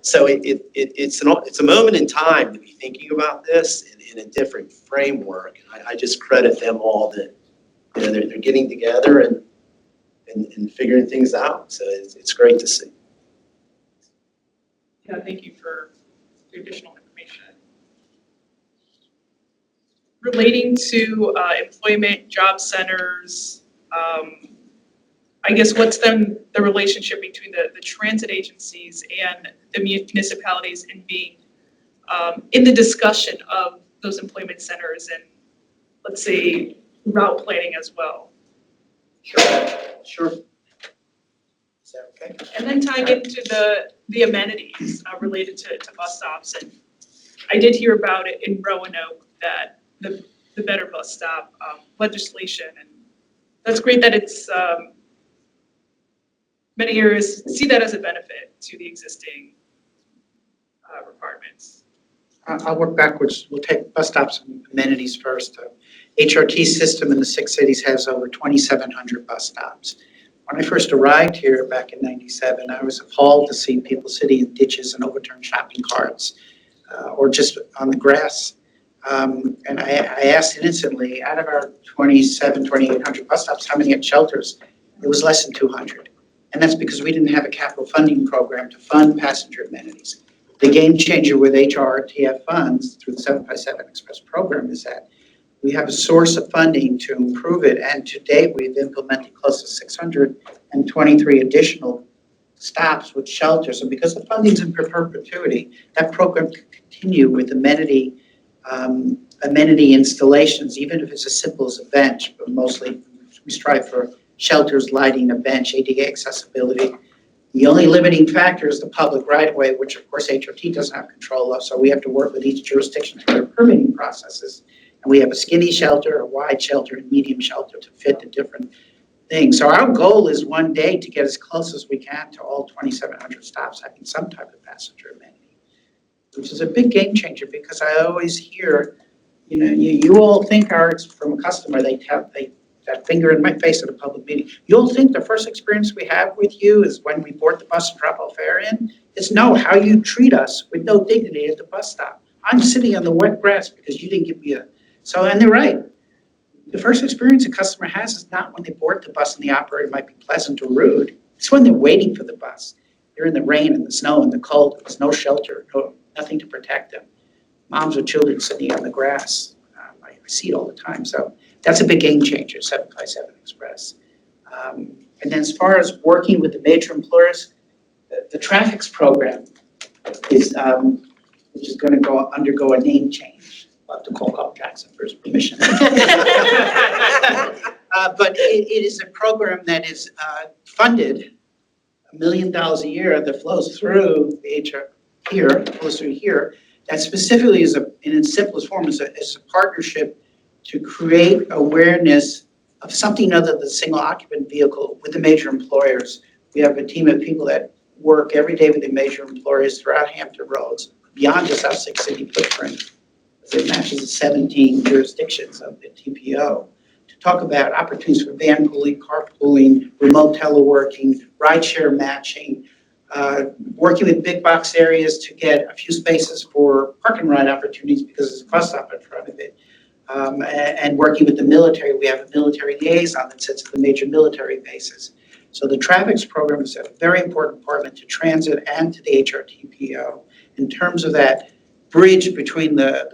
So it's a moment in time to be thinking about this in a different framework. And I just credit them all that they're getting together and figuring things out. So it's great to see. Yeah, thank you for the additional information. Relating to employment, job centers, I guess what's then the relationship between the transit agencies and the municipalities in being in the discussion of those employment centers and, let's say, route planning as well? Sure. Is that okay? And then tying into the amenities related to bus stops. And I did hear about it in Roanoke, that the Better Bus Stop legislation, and that's great that it's many areas see that as a benefit to the existing requirements. I'll work backwards. We'll take bus stops and amenities first. HRT system in the 6 cities has over 2,700 bus stops. When I first arrived here back in '97, I was appalled to see people sitting in ditches and overturned shopping carts, or just on the grass. And I asked innocently, out of our 2,800 bus stops, how many had shelters? It was less than 200. And that's because we didn't have a capital funding program to fund passenger amenities. The game changer with HRTF funds through the 757 Express program is that we have a source of funding to improve it. And to date, we've implemented close to 623 additional stops with shelters. And because the funding's in perpetuity, that program can continue with amenity installations, even if it's as simple as a bench, but mostly we strive for shelters, lighting, a bench, ADA accessibility. The only limiting factor is the public right-of-way, which of course HRT doesn't have control of, so we have to work with each jurisdiction through their permitting processes. And we have a skinny shelter, a wide shelter, and medium shelter to fit the different things. So our goal is one day to get as close as we can to all 2,700 stops having some type of passenger amenity, which is a big game changer because I always hear, you all think from a customer, that finger in my face at a public meeting. You'll think the first experience we have with you is when we board the bus and drop our fare in. It's no, how you treat us with no dignity at the bus stop. I'm sitting on the wet grass because you didn't give me and they're right. The first experience a customer has is not when they board the bus and the operator might be pleasant or rude. It's when they're waiting for the bus. They're in the rain and the snow and the cold. There's no shelter, nothing to protect them. Moms with children sitting on the grass. I see it all the time. So that's a big game changer, 757 Express. And then as far as working with the major employers, the traffics program is, which is going to undergo a name change. I'll have to call Jackson for his permission. But it is a program that is funded $1 million a year that flows through here, that specifically is in its simplest form is a partnership to create awareness of something other than single occupant vehicle with the major employers. We have a team of people that work every day with the major employers throughout Hampton roads, beyond just our 6 city footprint. It matches the 17 jurisdictions of the TPO to talk about opportunities for van pooling, carpooling, remote teleworking, rideshare matching, working with big box areas to get a few spaces for park and ride opportunities because there's a bus stop in front of it. And working with the military, we have a military liaison that sits at the major military bases. So the traffics program is a very important partner to transit and to the HRTPO in terms of that bridge between the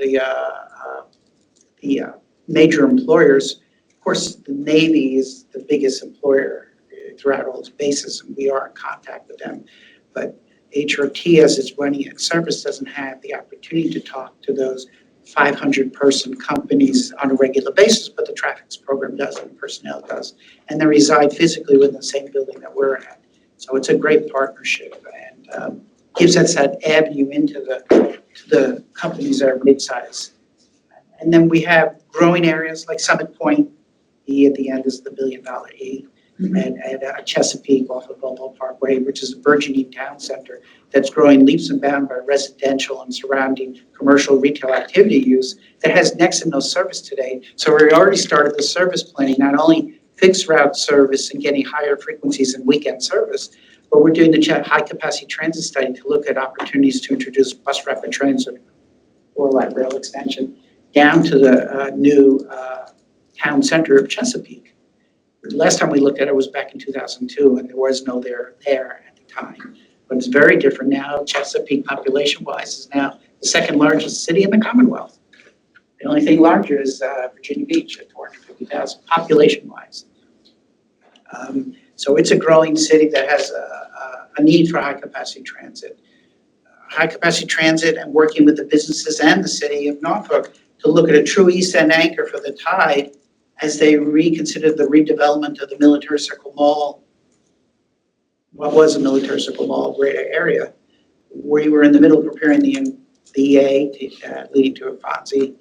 major employers. Of course, the Navy is the biggest employer throughout all its bases, and we are in contact with them. But HRT, as it's running its service, doesn't have the opportunity to talk to those 500-person companies on a regular basis, but the traffics program does and the personnel does. And they reside physically within the same building that we're at. So it's a great partnership and gives us that avenue into the companies that are mid-size. And then we have growing areas like Summit Point. E at the end is the $1 billion E. At Chesapeake off of Balboa Parkway, which is a burgeoning town center that's growing leaps and bounds by residential and surrounding commercial retail activity use that has next to no service today. So we already started the service planning, not only fixed route service and getting higher frequencies and weekend service, but we're doing the high capacity transit study to look at opportunities to introduce bus rapid transit or light rail extension down to the new town center of Chesapeake. The last time we looked at it was back in 2002, and there was no there at the time. But it's very different now. Chesapeake, population-wise, is now the second largest city in the Commonwealth. The only thing larger is Virginia Beach at 450,000, population-wise. So it's a growing city that has a need for high-capacity transit. High-capacity transit and working with the businesses and the city of Norfolk to look at a true East End anchor for the Tide as they reconsider the redevelopment of the Military Circle Mall, what was a Military Circle Mall greater area. We were in the middle of preparing the EA leading to a FONSI,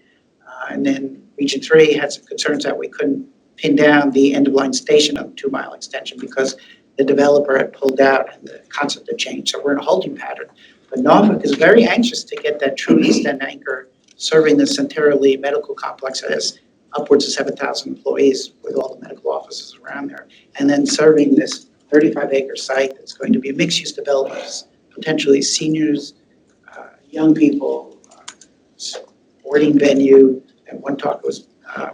and then Region 3 had some concerns that we couldn't pin down the end-of-line station of 2 Mile extension because the developer had pulled out and the concept had changed. So we're in a holding pattern. But Norfolk is very anxious to get that true East End anchor serving the Centerra Medical Complex that has upwards of 7,000 employees with all the medical offices around there. And then serving this 35-acre site that's going to be a mixed-use development, potentially seniors, young people, sporting venue, and one time was a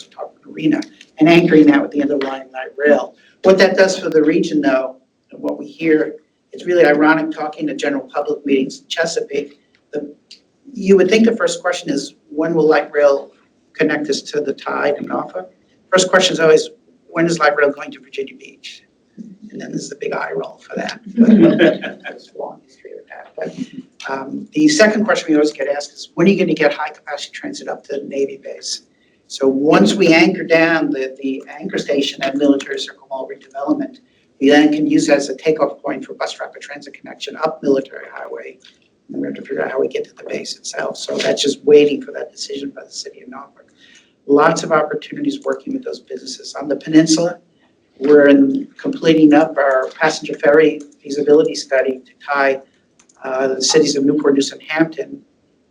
talk arena, and anchoring that with the underlying light rail. What that does for the region, though, and what we hear, it's really ironic talking to general public meetings in Chesapeake. You would think the first question is, when will light rail connect us to the tide in Norfolk? First question is always, when is light rail going to Virginia Beach? And then there's the big eye roll for that. There's a long history of that. But the second question we always get asked is, when are you going to get high-capacity transit up to the Navy base? So once we anchor down the anchor station at Military Circle Mall redevelopment, we then can use that as a takeoff point for bus rapid transit connection up Military Highway. And we have to figure out how we get to the base itself. So that's just waiting for that decision by the city of Norfolk. Lots of opportunities working with those businesses. On the peninsula, we're completing up our passenger ferry feasibility study to tie the cities of Newport News and Hampton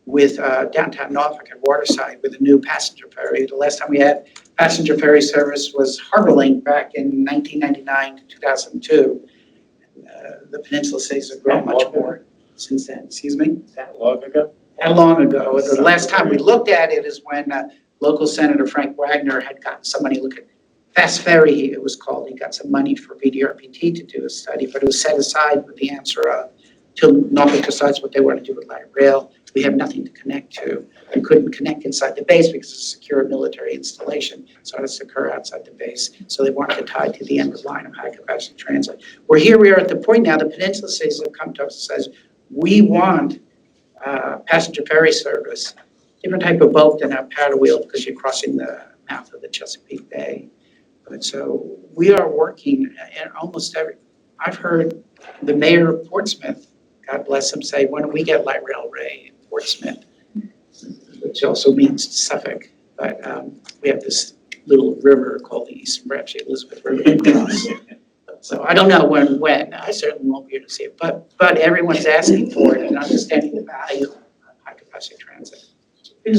with downtown Norfolk and Waterside with a new passenger ferry. The last time we had passenger ferry service was Harborlink back in 1999 to 2002. The peninsula cities have grown much more since then. Excuse me? That long ago? How long ago? The last time we looked at it is when local Senator Frank Wagner had gotten some money. Look at Fast Ferry, it was called. He got some money for VDRPT to do a study, but it was set aside with the answer till Norfolk decides what they want to do with light rail. We have nothing to connect to. We couldn't connect inside the base because it's a secure military installation, so it has to occur outside the base. So they wanted to tie to the end of the line of high-capacity transit. We are at the point now, the peninsula cities have come to us and says, we want passenger ferry service, different type of boat than a paddle wheel because you're crossing the mouth of the Chesapeake Bay. But so we are working at almost I've heard the mayor of Portsmouth, God bless him, say, when do we get light rail, Ray, in Portsmouth? Which also means Suffolk. But we have this little river called the Eastern Branch, the Elizabeth River to cross. So I don't know when. I certainly won't be here to see it. But everyone's asking for it and understanding the value of high-capacity transit. Very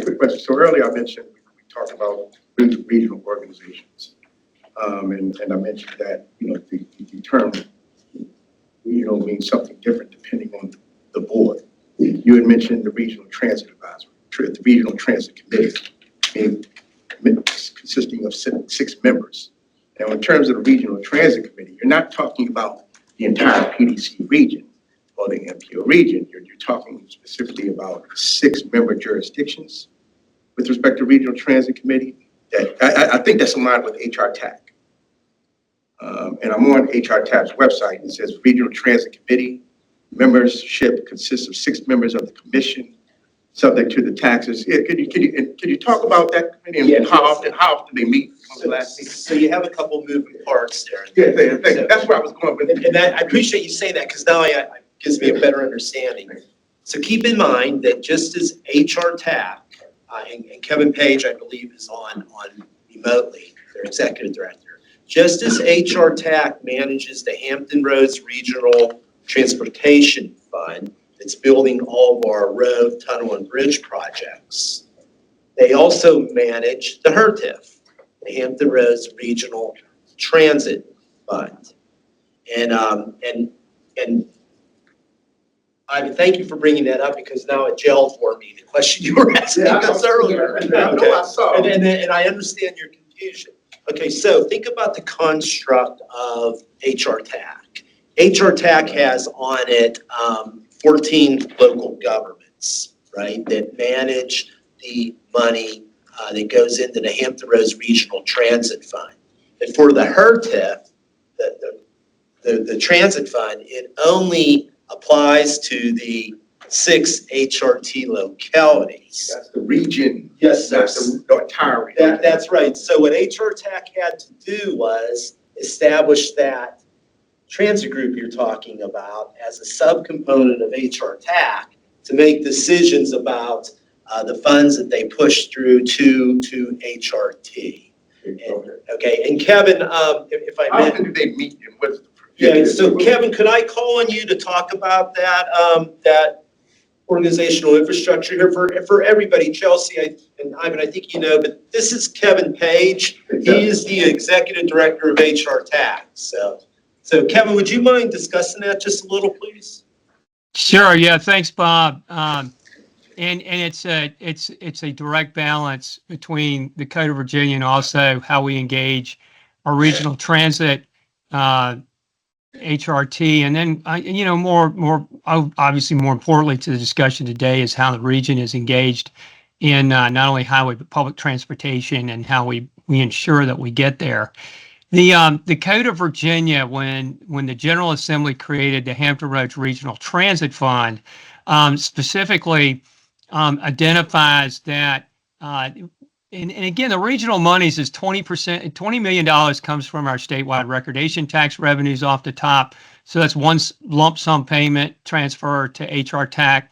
quick question. So earlier I mentioned, we talked about regional organizations. And I mentioned that, the term regional means something different depending on the board. You had mentioned the Regional Transit Advisory, the Regional Transit Committee, consisting of 6 members. Now, in terms of the Regional Transit Committee, you're not talking about the entire PDC region or the MPA region. You're talking specifically about 6-member jurisdictions with respect to Regional Transit Committee. I think that's in line with HRTAC. And I'm on HRTAC's website. It says Regional Transit Committee membership consists of 6 members of the commission, subject to the taxes. Yeah, could you talk about that committee and how often they meet? So you have a couple moving parts there. Yeah, that's where I was going with it. And that, I appreciate you saying that because now it gives me a better understanding. So keep in mind that just as HRTAC, and Kevin Page, I believe, is on remotely, their executive director, just as HRTAC manages the Hampton Roads Regional Transportation Fund that's building all of our road, tunnel, and bridge projects, they also manage the HRTIF, the Hampton Roads Regional Transit Fund. And I thank you for bringing that up because now it gelled for me, the question you were asking us earlier. I saw. And I understand your confusion. Okay, so think about the construct of HRTAC. HRTAC has on it 14 local governments, right, that manage the money that goes into the Hampton Roads Regional Transit Fund. And for the HRTIF, the transit fund, it only applies to the 6 HRT localities. That's the region. Yes, sir. That's the entire region. That's right. So what HRTAC had to do was establish that transit group you're talking about as a subcomponent of HRTAC to make decisions about the funds that they push through to HRT. Okay, and Kevin, if I How may. often do they meet and what's the Yeah, so Kevin, could I call on you to talk about that, that organizational infrastructure here for everybody? Chelsea and Ivan, I think you know, but this is Kevin Page. He is the executive director of HRTPO. So Kevin, would you mind discussing that just a little, please? Sure. Yeah. Thanks, Bob. And it's a direct balance between the Code of Virginia and also how we engage our regional transit, HRT, and then obviously more importantly to the discussion today is how the region is engaged in not only highway but public transportation and how we ensure that we get there. The Code of Virginia, when the General Assembly created the Hampton Roads Regional Transit Fund, specifically identifies that, and again, the regional monies is 20%, $20 million comes from our statewide recordation tax revenues off the top. So that's one lump sum payment transfer to HRTPO.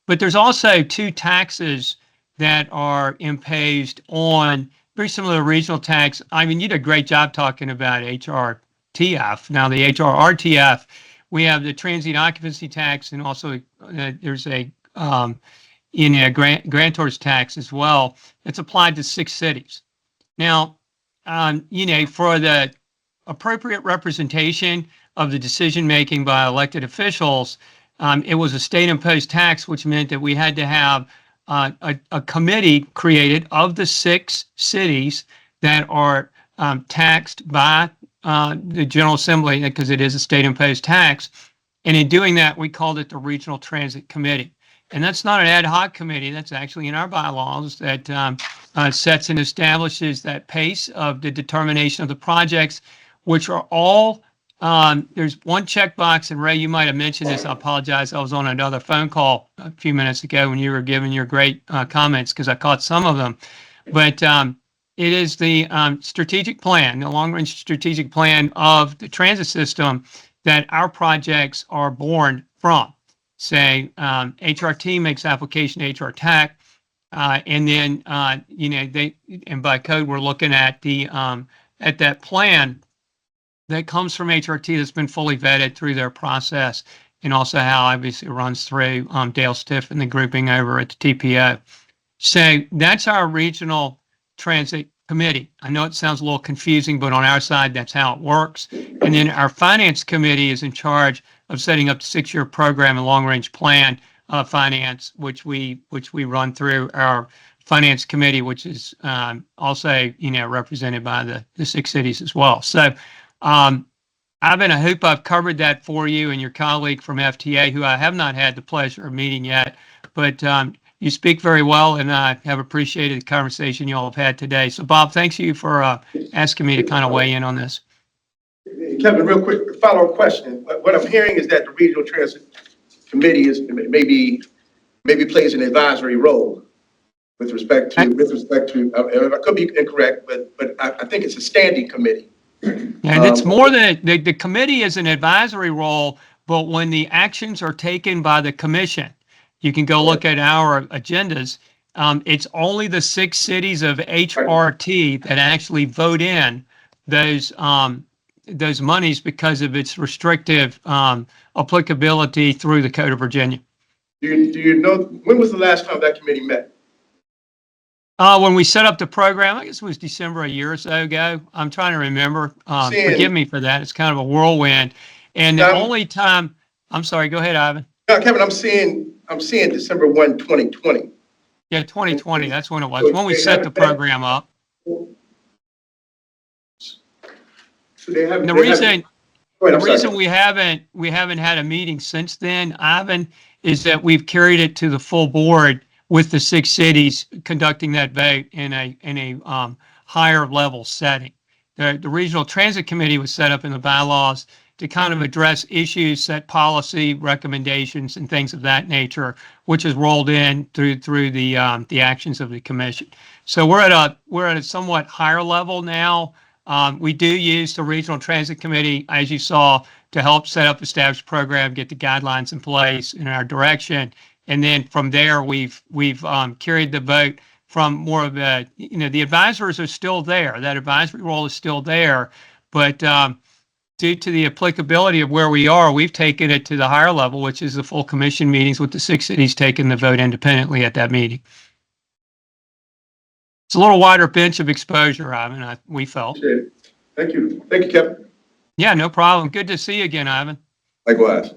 But there's also two taxes that are imposed on, very similar to regional tax. I mean, you did a great job talking about HRTF. Now, the HRTF, we have the transient occupancy tax, and also there's a grantor's tax as well. It's applied to 6 cities. Now, for the appropriate representation of the decision making by elected officials, it was a state-imposed tax, which meant that we had to have a committee created of the 6 cities that are taxed by the General Assembly, because it is a state-imposed tax. And in doing that, we called it the Regional Transit Committee. And that's not an ad hoc committee. That's actually in our bylaws that sets and establishes that pace of the determination of the projects, which are all, there's one checkbox, and Ray, you might have mentioned this. I apologize. I was on another phone call a few minutes ago when you were giving your great comments because I caught some of them. But it is the strategic plan, the long-range strategic plan of the transit system that our projects are born from. Say, HRT makes application to HRTPO, and then and by code we're looking at at that plan that comes from HRT that's been fully vetted through their process, and also how obviously it runs through Dale Stiff and the grouping over at the TPO. So that's our regional transit committee. I know it sounds a little confusing, but on our side, that's how it works. And then our finance committee is in charge of setting up the 6-year program and long-range plan finance, which we run through our finance committee, which is also represented by the 6 cities as well. So Ivan, I hope I've covered that for you and your colleague from FTA, who I have not had the pleasure of meeting yet, but you speak very well, and I have appreciated the conversation you all have had today. So, Bob, thanks you for asking me to kind of weigh in on this. Kevin, real quick follow-up question. What I'm hearing is that the Regional Transit Committee is maybe plays an advisory role with respect to. I could be incorrect, but I think it's a standing committee. And it's more than the committee is an advisory role, but when the actions are taken by the commission, you can go look at our agendas. It's only the 6 cities of HRT that actually vote in those monies because of its restrictive applicability through the Code of Virginia. Do you know when was the last time that committee met? When we set up the program, I guess it was December a year or so ago. I'm trying to remember. Forgive me for that. It's kind of a whirlwind. And the only time, I'm sorry, go ahead, Ivan. No, Kevin, I'm seeing December 1, 2020. Yeah, 2020. That's when it was. When we set the program up. So they have. And the reason we haven't had a meeting since then, Ivan, is that we've carried it to the full board with the 6 cities conducting that vote in a higher level setting. The Regional Transit Committee was set up in the bylaws to kind of address issues, set policy recommendations, and things of that nature, which is rolled in through the actions of the commission. So we're at a somewhat higher level now. We do use the Regional Transit Committee, as you saw, to help set up, establish program, get the guidelines in place in our direction. And then from there, we've carried the vote from more of the advisors are still there. That advisory role is still there, but due to the applicability of where we are, we've taken it to the higher level, which is the full commission meetings with the 6 cities taking the vote independently at that meeting. It's a little wider bench of exposure, Ivan, we felt. Appreciate it. Thank you. Thank you, Kevin. Yeah, no problem. Good to see you again, Ivan. Likewise.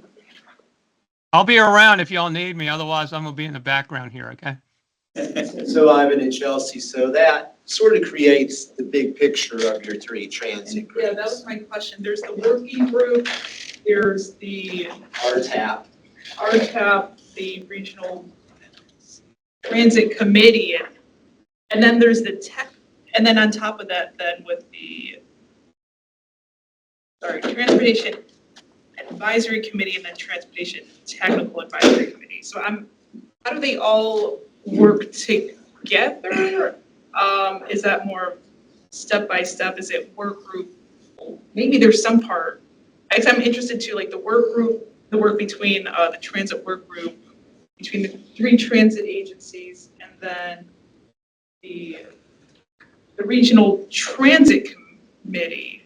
I'll be around if y'all need me. Otherwise, I'm going to be in the background here, okay? So Ivan and Chelsea, so that sort of creates the big picture of your three transit groups. Yeah, that was my question. There's the working group, there's the RTAP. RTAP, the Regional Transit Committee, and then there's the tech, and then on top of that, then with the, Transportation Advisory Committee and then Transportation Technical Advisory Committee. So how do they all work together? Is that more step by step? Is it work group? Maybe there's some part. I'm interested too, like the work group, the work between the transit work group, between the 3 transit agencies, and then the regional transit committee,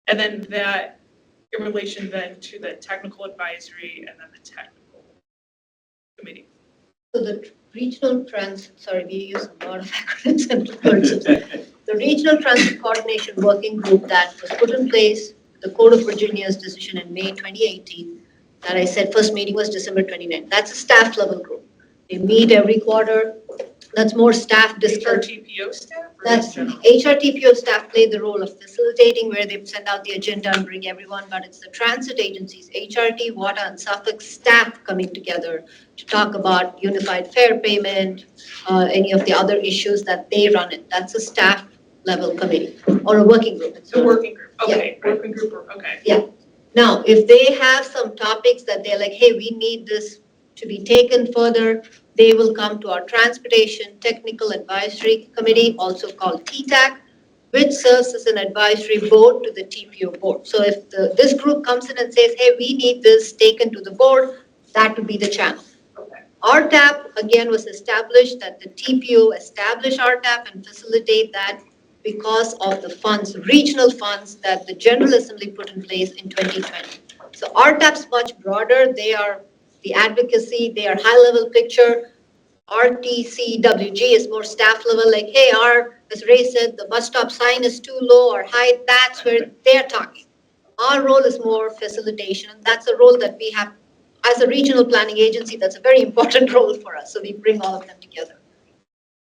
and then that in relation then to the technical advisory and then the technical committee. So the regional transit, sorry, we use a lot of acronyms and words. The Regional Transit Coordination Working Group that was put in place, the Code of Virginia's decision in May 2018, that I said first meeting was December 29th. That's a staff level group. They meet every quarter. That's more staff discussion. HRTPO staff? Or That's general? HRTPO staff play the role of facilitating, where they send out the agenda and bring everyone, but it's the transit agencies, HRT, WATA, and Suffolk staff coming together to talk about unified fare payment, any of the other issues that they run it. That's a staff level committee or a working group. It's The working group, Yeah, okay, right. working group, okay. Now, if they have some topics that they're like, hey, we need this to be taken further, they will come to our Transportation Technical Advisory Committee, also called TTAC, which serves as an advisory board to the TPO board. So if this group comes in and says, hey, we need this taken to the board, that would be the channel. Okay. RTAP, again, was established that the TPO establish RTAP and facilitate that because of the funds, regional funds that the General Assembly put in place in 2020. So RTAP's much broader. They are the advocacy, they are high-level picture. RTCWG is more staff level, like, hey, as Ray said, the bus stop sign is too low or high, that's where they're talking. Our role is more facilitation, and that's a role that we have as a regional planning agency. That's a very important role for us, so we bring all of them together.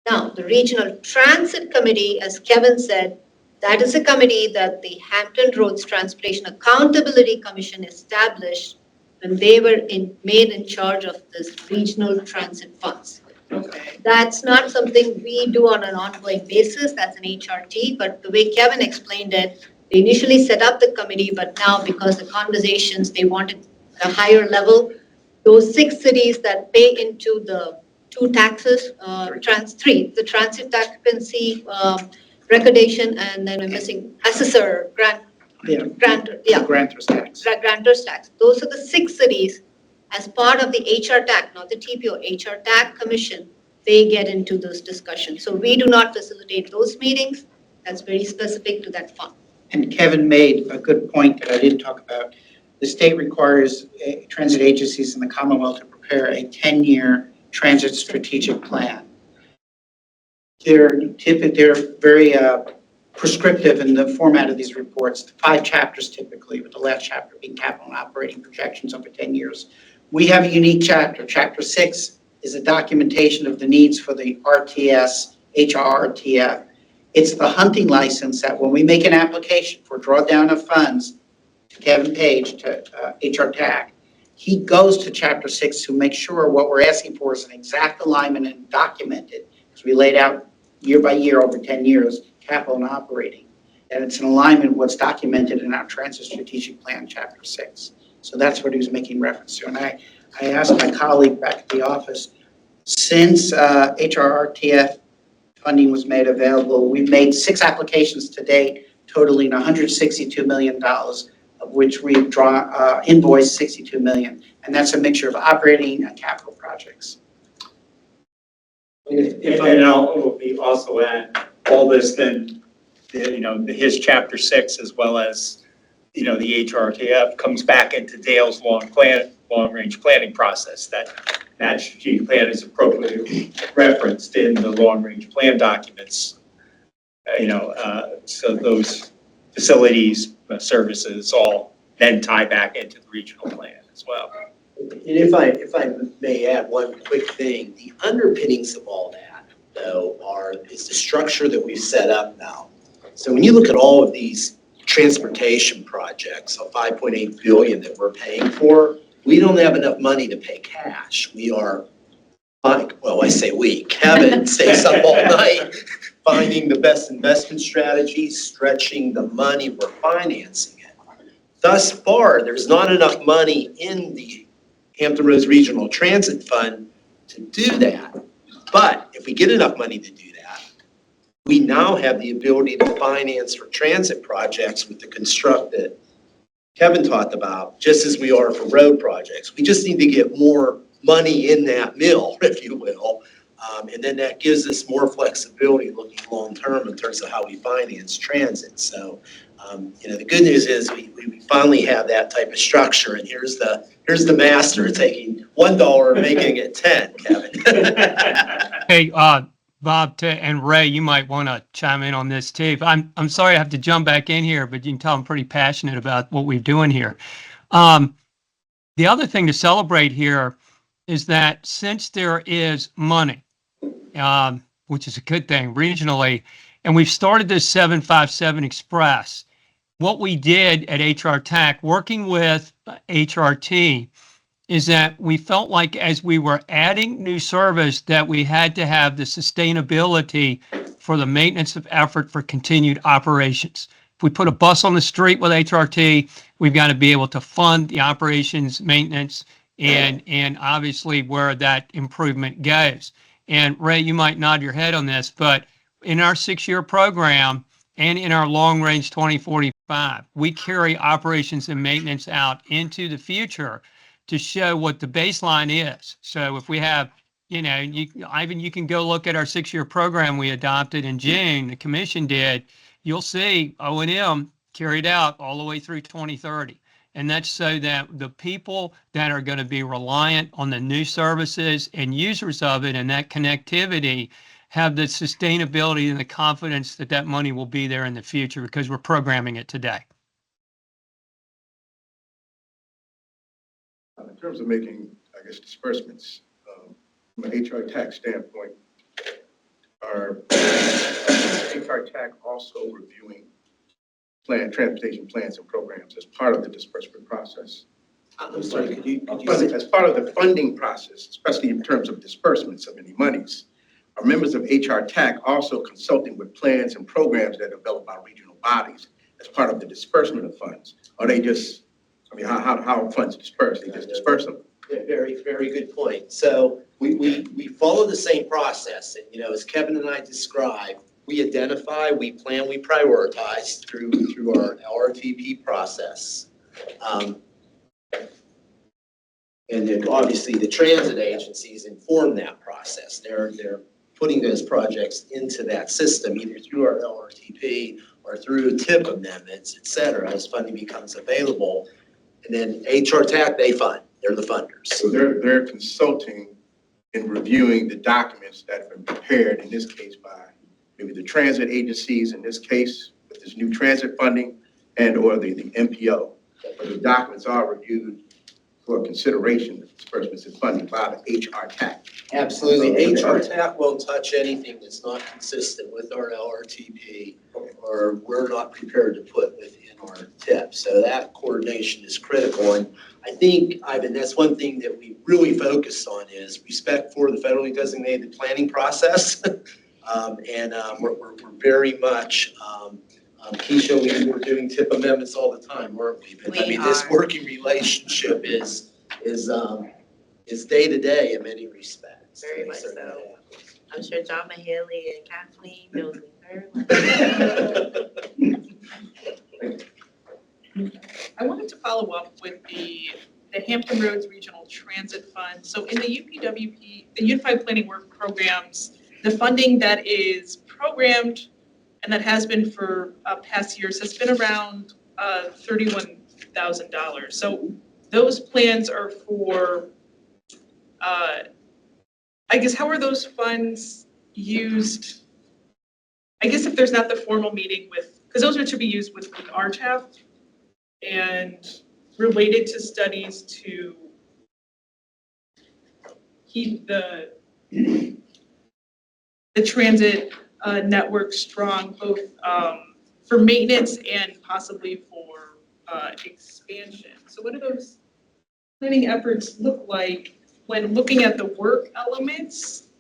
Now, the Regional Transit Committee, as Kevin said, that is a committee that the Hampton Roads Transportation Accountability Commission established when they were made in charge of this regional transit funds. Okay. That's not something we do on an ongoing basis, that's an HRT, but the way Kevin explained it, they initially set up the committee, but now because the conversations, they wanted a higher level, those 6 cities that pay into the 2 taxes, the transit occupancy recordation, and then we're missing assessor, Grantor's tax. grantor's tax. Those are the 6 cities as part of the HRTAC, not the TPO, HRTAC commission, they get into those discussions. So we do not facilitate those meetings. That's very specific to that fund. And Kevin made a good point that I didn't talk about. The state requires transit agencies in the Commonwealth to prepare a 10-year transit strategic plan. They're very prescriptive in the format of these reports, 5 chapters typically, with the last chapter being capital and operating projections over 10 years. We have a unique chapter. Chapter 6 is a documentation of the needs for the RTS, HRTF. It's the hunting license that when we make an application for drawdown of funds to Kevin Page, to HRTAC, he goes to Chapter 6 to make sure what we're asking for is an exact alignment and documented, because we laid out year by year over 10 years, capital and operating. And it's in alignment with what's documented in our Transit Strategic Plan, Chapter 6. So that's what he was making reference to. And I asked my colleague back at the office, since HRTF funding was made available, we've made 6 applications to date, totaling $162 million, of which we've invoiced $62 million. And that's a mixture of operating and capital projects. If I'll also add all this, then his Chapter 6 as well as you know, the HRTF comes back into Dale's long-range planning process. That strategic plan is appropriately referenced in the long-range plan documents. So those facilities, services all then tie back into the regional plan as well. And if I may add one quick thing, the underpinnings of all that, though, is the structure that we've set up now. So when you look at all of these transportation projects, so $5.8 billion that we're paying for, we don't have enough money to pay cash. We are, well, I say we, Kevin stays up all night finding the best investment strategies, stretching the money we're financing it. Thus far, there's not enough money in the Hampton Roads Regional Transit Fund to do that. But if we get enough money to do that, we now have the ability to finance for transit projects with the construct that Kevin talked about, just as we are for road projects. We just need to get more money in that mill, if you will. And then that gives us more flexibility looking long-term in terms of how we finance transit. So, the good news is we finally have that type of structure, and here's the master taking $1 and making it 10, Kevin. Hey, Bob and Ray, you might want to chime in on this too. I'm sorry I have to jump back in here, but you can tell I'm pretty passionate about what we're doing here. The other thing to celebrate here is that since there is money, which is a good thing regionally, and we've started this 757 Express, what we did at HRTAC, working with HRT, is that we felt like as we were adding new service that we had to have the sustainability for the maintenance of effort for continued operations. If we put a bus on the street with HRT, we've got to be able to fund the operations maintenance and obviously where that improvement goes. And Ray, you might nod your head on this, but in our 6-year program and in our long range 2045, we carry operations and maintenance out into the future to show what the baseline is. So if we have, Ivan, you can go look at our 6-year program we adopted in June, the commission did, you'll see O&M carried out all the way through 2030. And that's so that the people that are going to be reliant on the new services and users of it and that connectivity have the sustainability and the confidence that that money will be there in the future because we're programming it today. In terms of making, disbursements, from an HR tax standpoint, our HR tax also reviewing transportation plans and programs as part of the disbursement process. I'm sorry, could you As part of the funding process, especially in terms of disbursements of any monies, our members of HR TAC also consulting with plans and programs that are developed by regional bodies as part of the disbursement of funds. Or they just, how are funds dispersed? They just disperse them. Very, very good point. So we follow the same process. And, as Kevin and I described, we identify, we plan, we prioritize through our LRTP process. And then obviously the transit agencies inform that process. They're putting those projects into that system, either through our LRTP or through TIP amendments, et cetera, as funding becomes available. And then HRTAC, they fund. They're the funders. So they're consulting and reviewing the documents that have been prepared, in this case by maybe the transit agencies, in this case with this new transit funding and or the MPO. But the documents are reviewed for consideration of disbursements and funding by the HRTAC. Absolutely. HRTAC won't touch anything that's not consistent with our LRTP or we're not prepared to put within our TIP. So that coordination is critical. And I think, Ivan, that's one thing that we really focus on is respect for the federally designated planning process. We're very much, Keisha, we were doing TIP amendments all the time, weren't we? But this working relationship is day to day in many respects. Very much so. I'm sure John Mahaley and Kathleen knows me very well. I wanted to follow up with the Hampton Roads Regional Transit Fund. So in the UPWP, the Unified Planning Work Programs, the funding that is programmed and that has been for past years has been around $31,000. So those plans are for, I guess, how are those funds used? I guess if there's not the formal meeting with, because those are to be used with RTAP and related to studies to keep the transit network strong, both for maintenance and possibly for expansion. So what do those planning efforts look like when looking at the work elements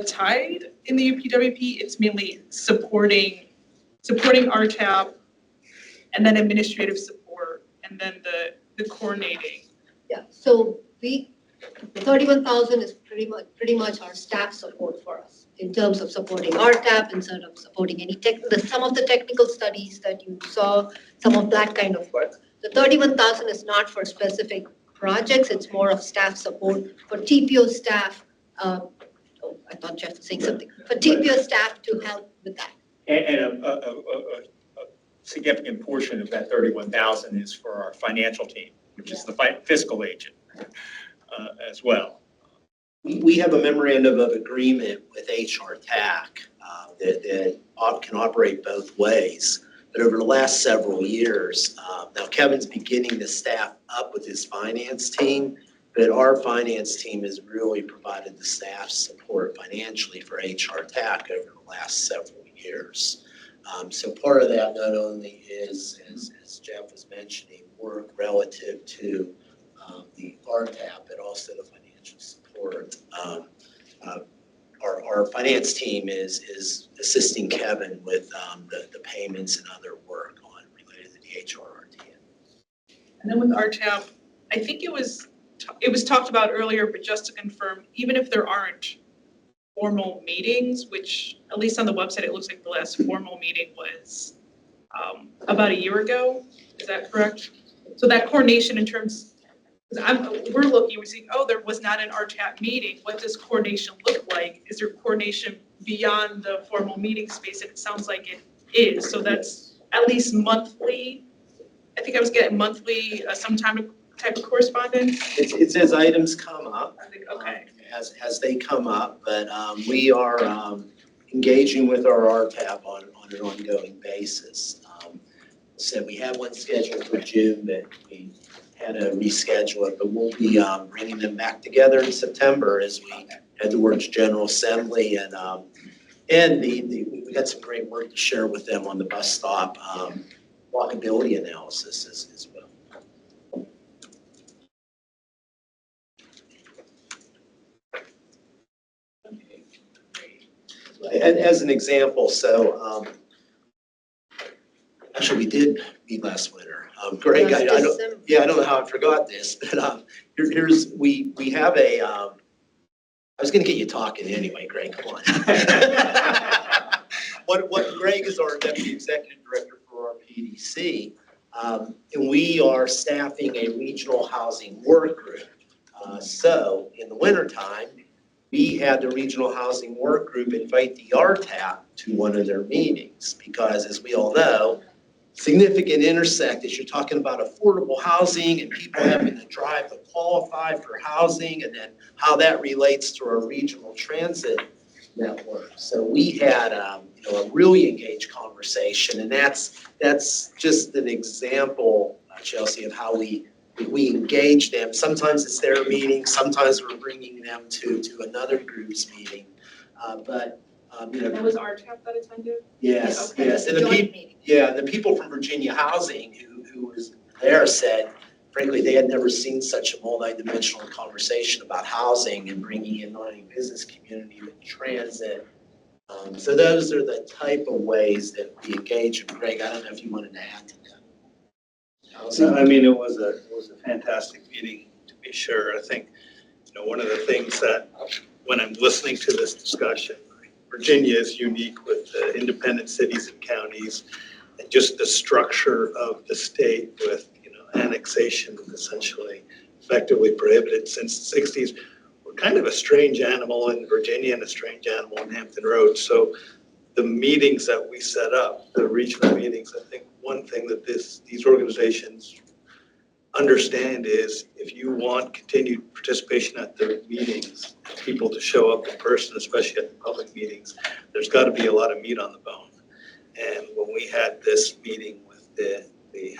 tied in the UPWP? It's mainly supporting RTAP and then administrative support and then the coordinating. Yeah, so the 31,000 is pretty much our staff support for us in terms of supporting RTAP, in terms of supporting any some of the technical studies that you saw, some of that kind of work. The 31,000 is not for specific projects, it's more of staff support for TPO staff. I thought Jeff was saying something. For TPO staff to help with that. And a significant portion of that 31,000 is for our financial team, which is the fiscal agent as well. We have a memorandum of agreement with HRTPO that can operate both ways. But over the last several years, now Kevin's beginning to staff up with his finance team, but our finance team has really provided the staff support financially for HRTPO over the last several years. So part of that not only is, as Jeff was mentioning, work relative to the RTAP, but also the financial support. Our finance team is assisting Kevin with the payments and other work on related to the HRTPO. And then with RTAP, I think it was talked about earlier, but just to confirm, even if there aren't formal meetings, which at least on the website, it looks like the last formal meeting was about a year ago. Is that correct? So that coordination in terms, we're looking, we're seeing, oh, there was not an RTAP meeting. What does coordination look like? Is there coordination beyond the formal meeting space? And it sounds like it is. So that's at least monthly. I think I was getting monthly, some type of correspondence. It's as items come up. I think, okay. As they come up, but we are engaging with our RTAP on an ongoing basis. So we have one scheduled for June, but we had to reschedule it, but we'll be bringing them back together in September as we head towards General Assembly, and we got some great work to share with them on the bus stop walkability analysis as well. And as an example, so actually we did meet last winter. Greg, I don't know how I forgot this, but we have a, I was gonna get you talking anyway, Greg, come on. What Greg is our Deputy Executive Director for our PDC, and we are staffing a regional housing work group. So in the wintertime, we had the regional housing work group invite the RTAP to one of their meetings because, as we all know, significant intersect as you're talking about affordable housing and people having to drive to qualify for housing, and then how that relates to our regional transit network. So we had a really engaged conversation, and that's just an example, Chelsea, of how we engage them. Sometimes it's their meeting, sometimes we're bringing them to another group's meeting, but That was RTAP that attended? Yes, Okay. yes. And the people from Virginia Housing who was there said, frankly, they had never seen such a multidimensional conversation about housing and bringing in not only business community, but transit. So those are the type of ways that we engage. And Greg, I don't know if you wanted to add to that. I mean, it was a fantastic meeting, to be sure. I think, one of the things that when I'm listening to this discussion, Virginia is unique with the independent cities and counties and just the structure of the state with, annexation essentially effectively prohibited since the 60s. We're kind of a strange animal in Virginia and a strange animal in Hampton Roads. So the meetings that we set up, the regional meetings, I think one thing that these organizations understand is if you want continued participation at the meetings, people to show up in person, especially at the public meetings, there's got to be a lot of meat on the bone. And when we had this meeting with the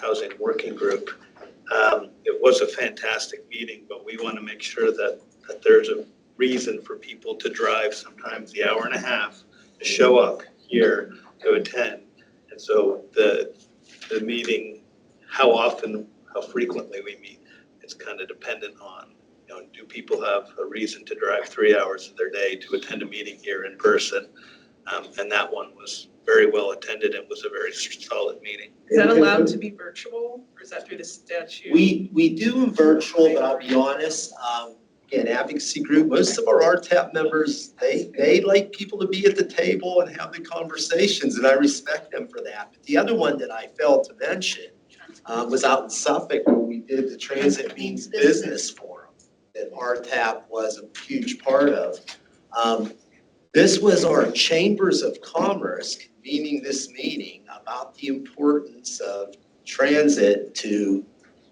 Housing Working Group, it was a fantastic meeting, but we want to make sure that there's a reason for people to drive sometimes the hour and a half to show up here to attend. And so the meeting, how often, how frequently we meet, it's kind of dependent on, do people have a reason to drive 3 hours of their day to attend a meeting here in person? And that one was very well attended and was a very solid meeting. Is that allowed to be virtual or is that through the statute? We do virtual, but I'll be honest, again, advocacy group, most of our RTAP members, they like people to be at the table and have the conversations, and I respect them for that. But the other one that I failed to mention was out in Suffolk where we did the Transit Means Business Forum that RTAP was a huge part of. This was our Chambers of Commerce convening this meeting about the importance of transit to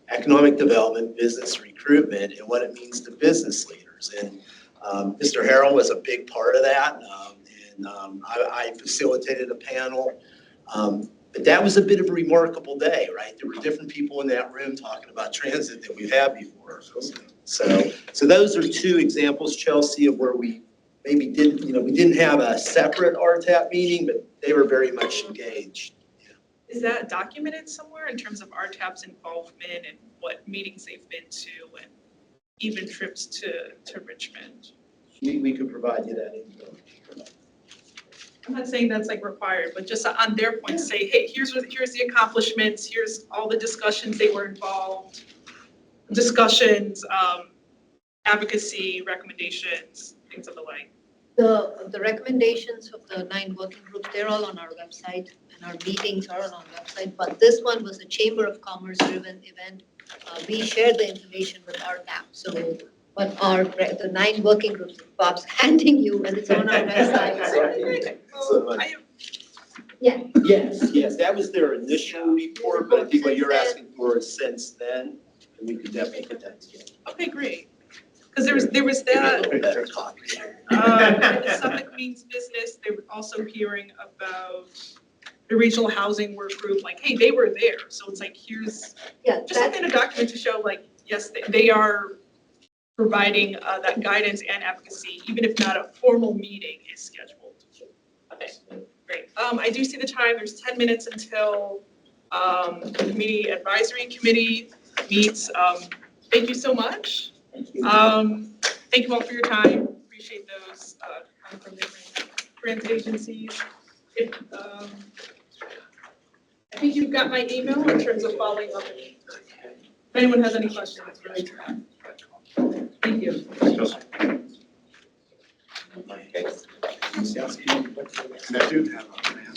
economic development, business recruitment, and what it means to business leaders. And Mr. Harrell was a big part of that, and I facilitated a panel. But that was a bit of a remarkable day, right? There were different people in that room talking about transit that we've had before. So those are two examples, Chelsea, of where we maybe didn't, we didn't have a separate RTAP meeting, but they were very much engaged. Is that documented somewhere in terms of RTAP's involvement and what meetings they've been to and even trips to Richmond? We could provide you that info. I'm not saying that's like required, but just on their point, say, hey, here's the accomplishments, here's all the discussions they were involved, discussions, advocacy, recommendations, things of the like. The recommendations of the 9 working groups, they're all on our website, and our meetings are on our website, but this one was a Chamber of Commerce driven event. We shared the information with RTAP, so but the 9 working groups, Bob's handing you, and it's on our website. Yeah. Yes, that was their initial report, but I think what you're asking for is since then, and we could definitely put that together. Okay, great. Because there was that. A better copy. Suffolk Means Business, they were also hearing about the regional housing work group, like, hey, they were there. So it's like, here's just something to document to show, like, yes, they are providing that guidance and advocacy, even if not a formal meeting is scheduled. Okay, great. I do see the time. There's 10 minutes until the Community Advisory Committee meets. Thank you so much. Thank you all for your time. Appreciate those from different grant agencies. I think you've got my email in terms of following up. If anyone has any questions, really. Thank you. And I do have a plan.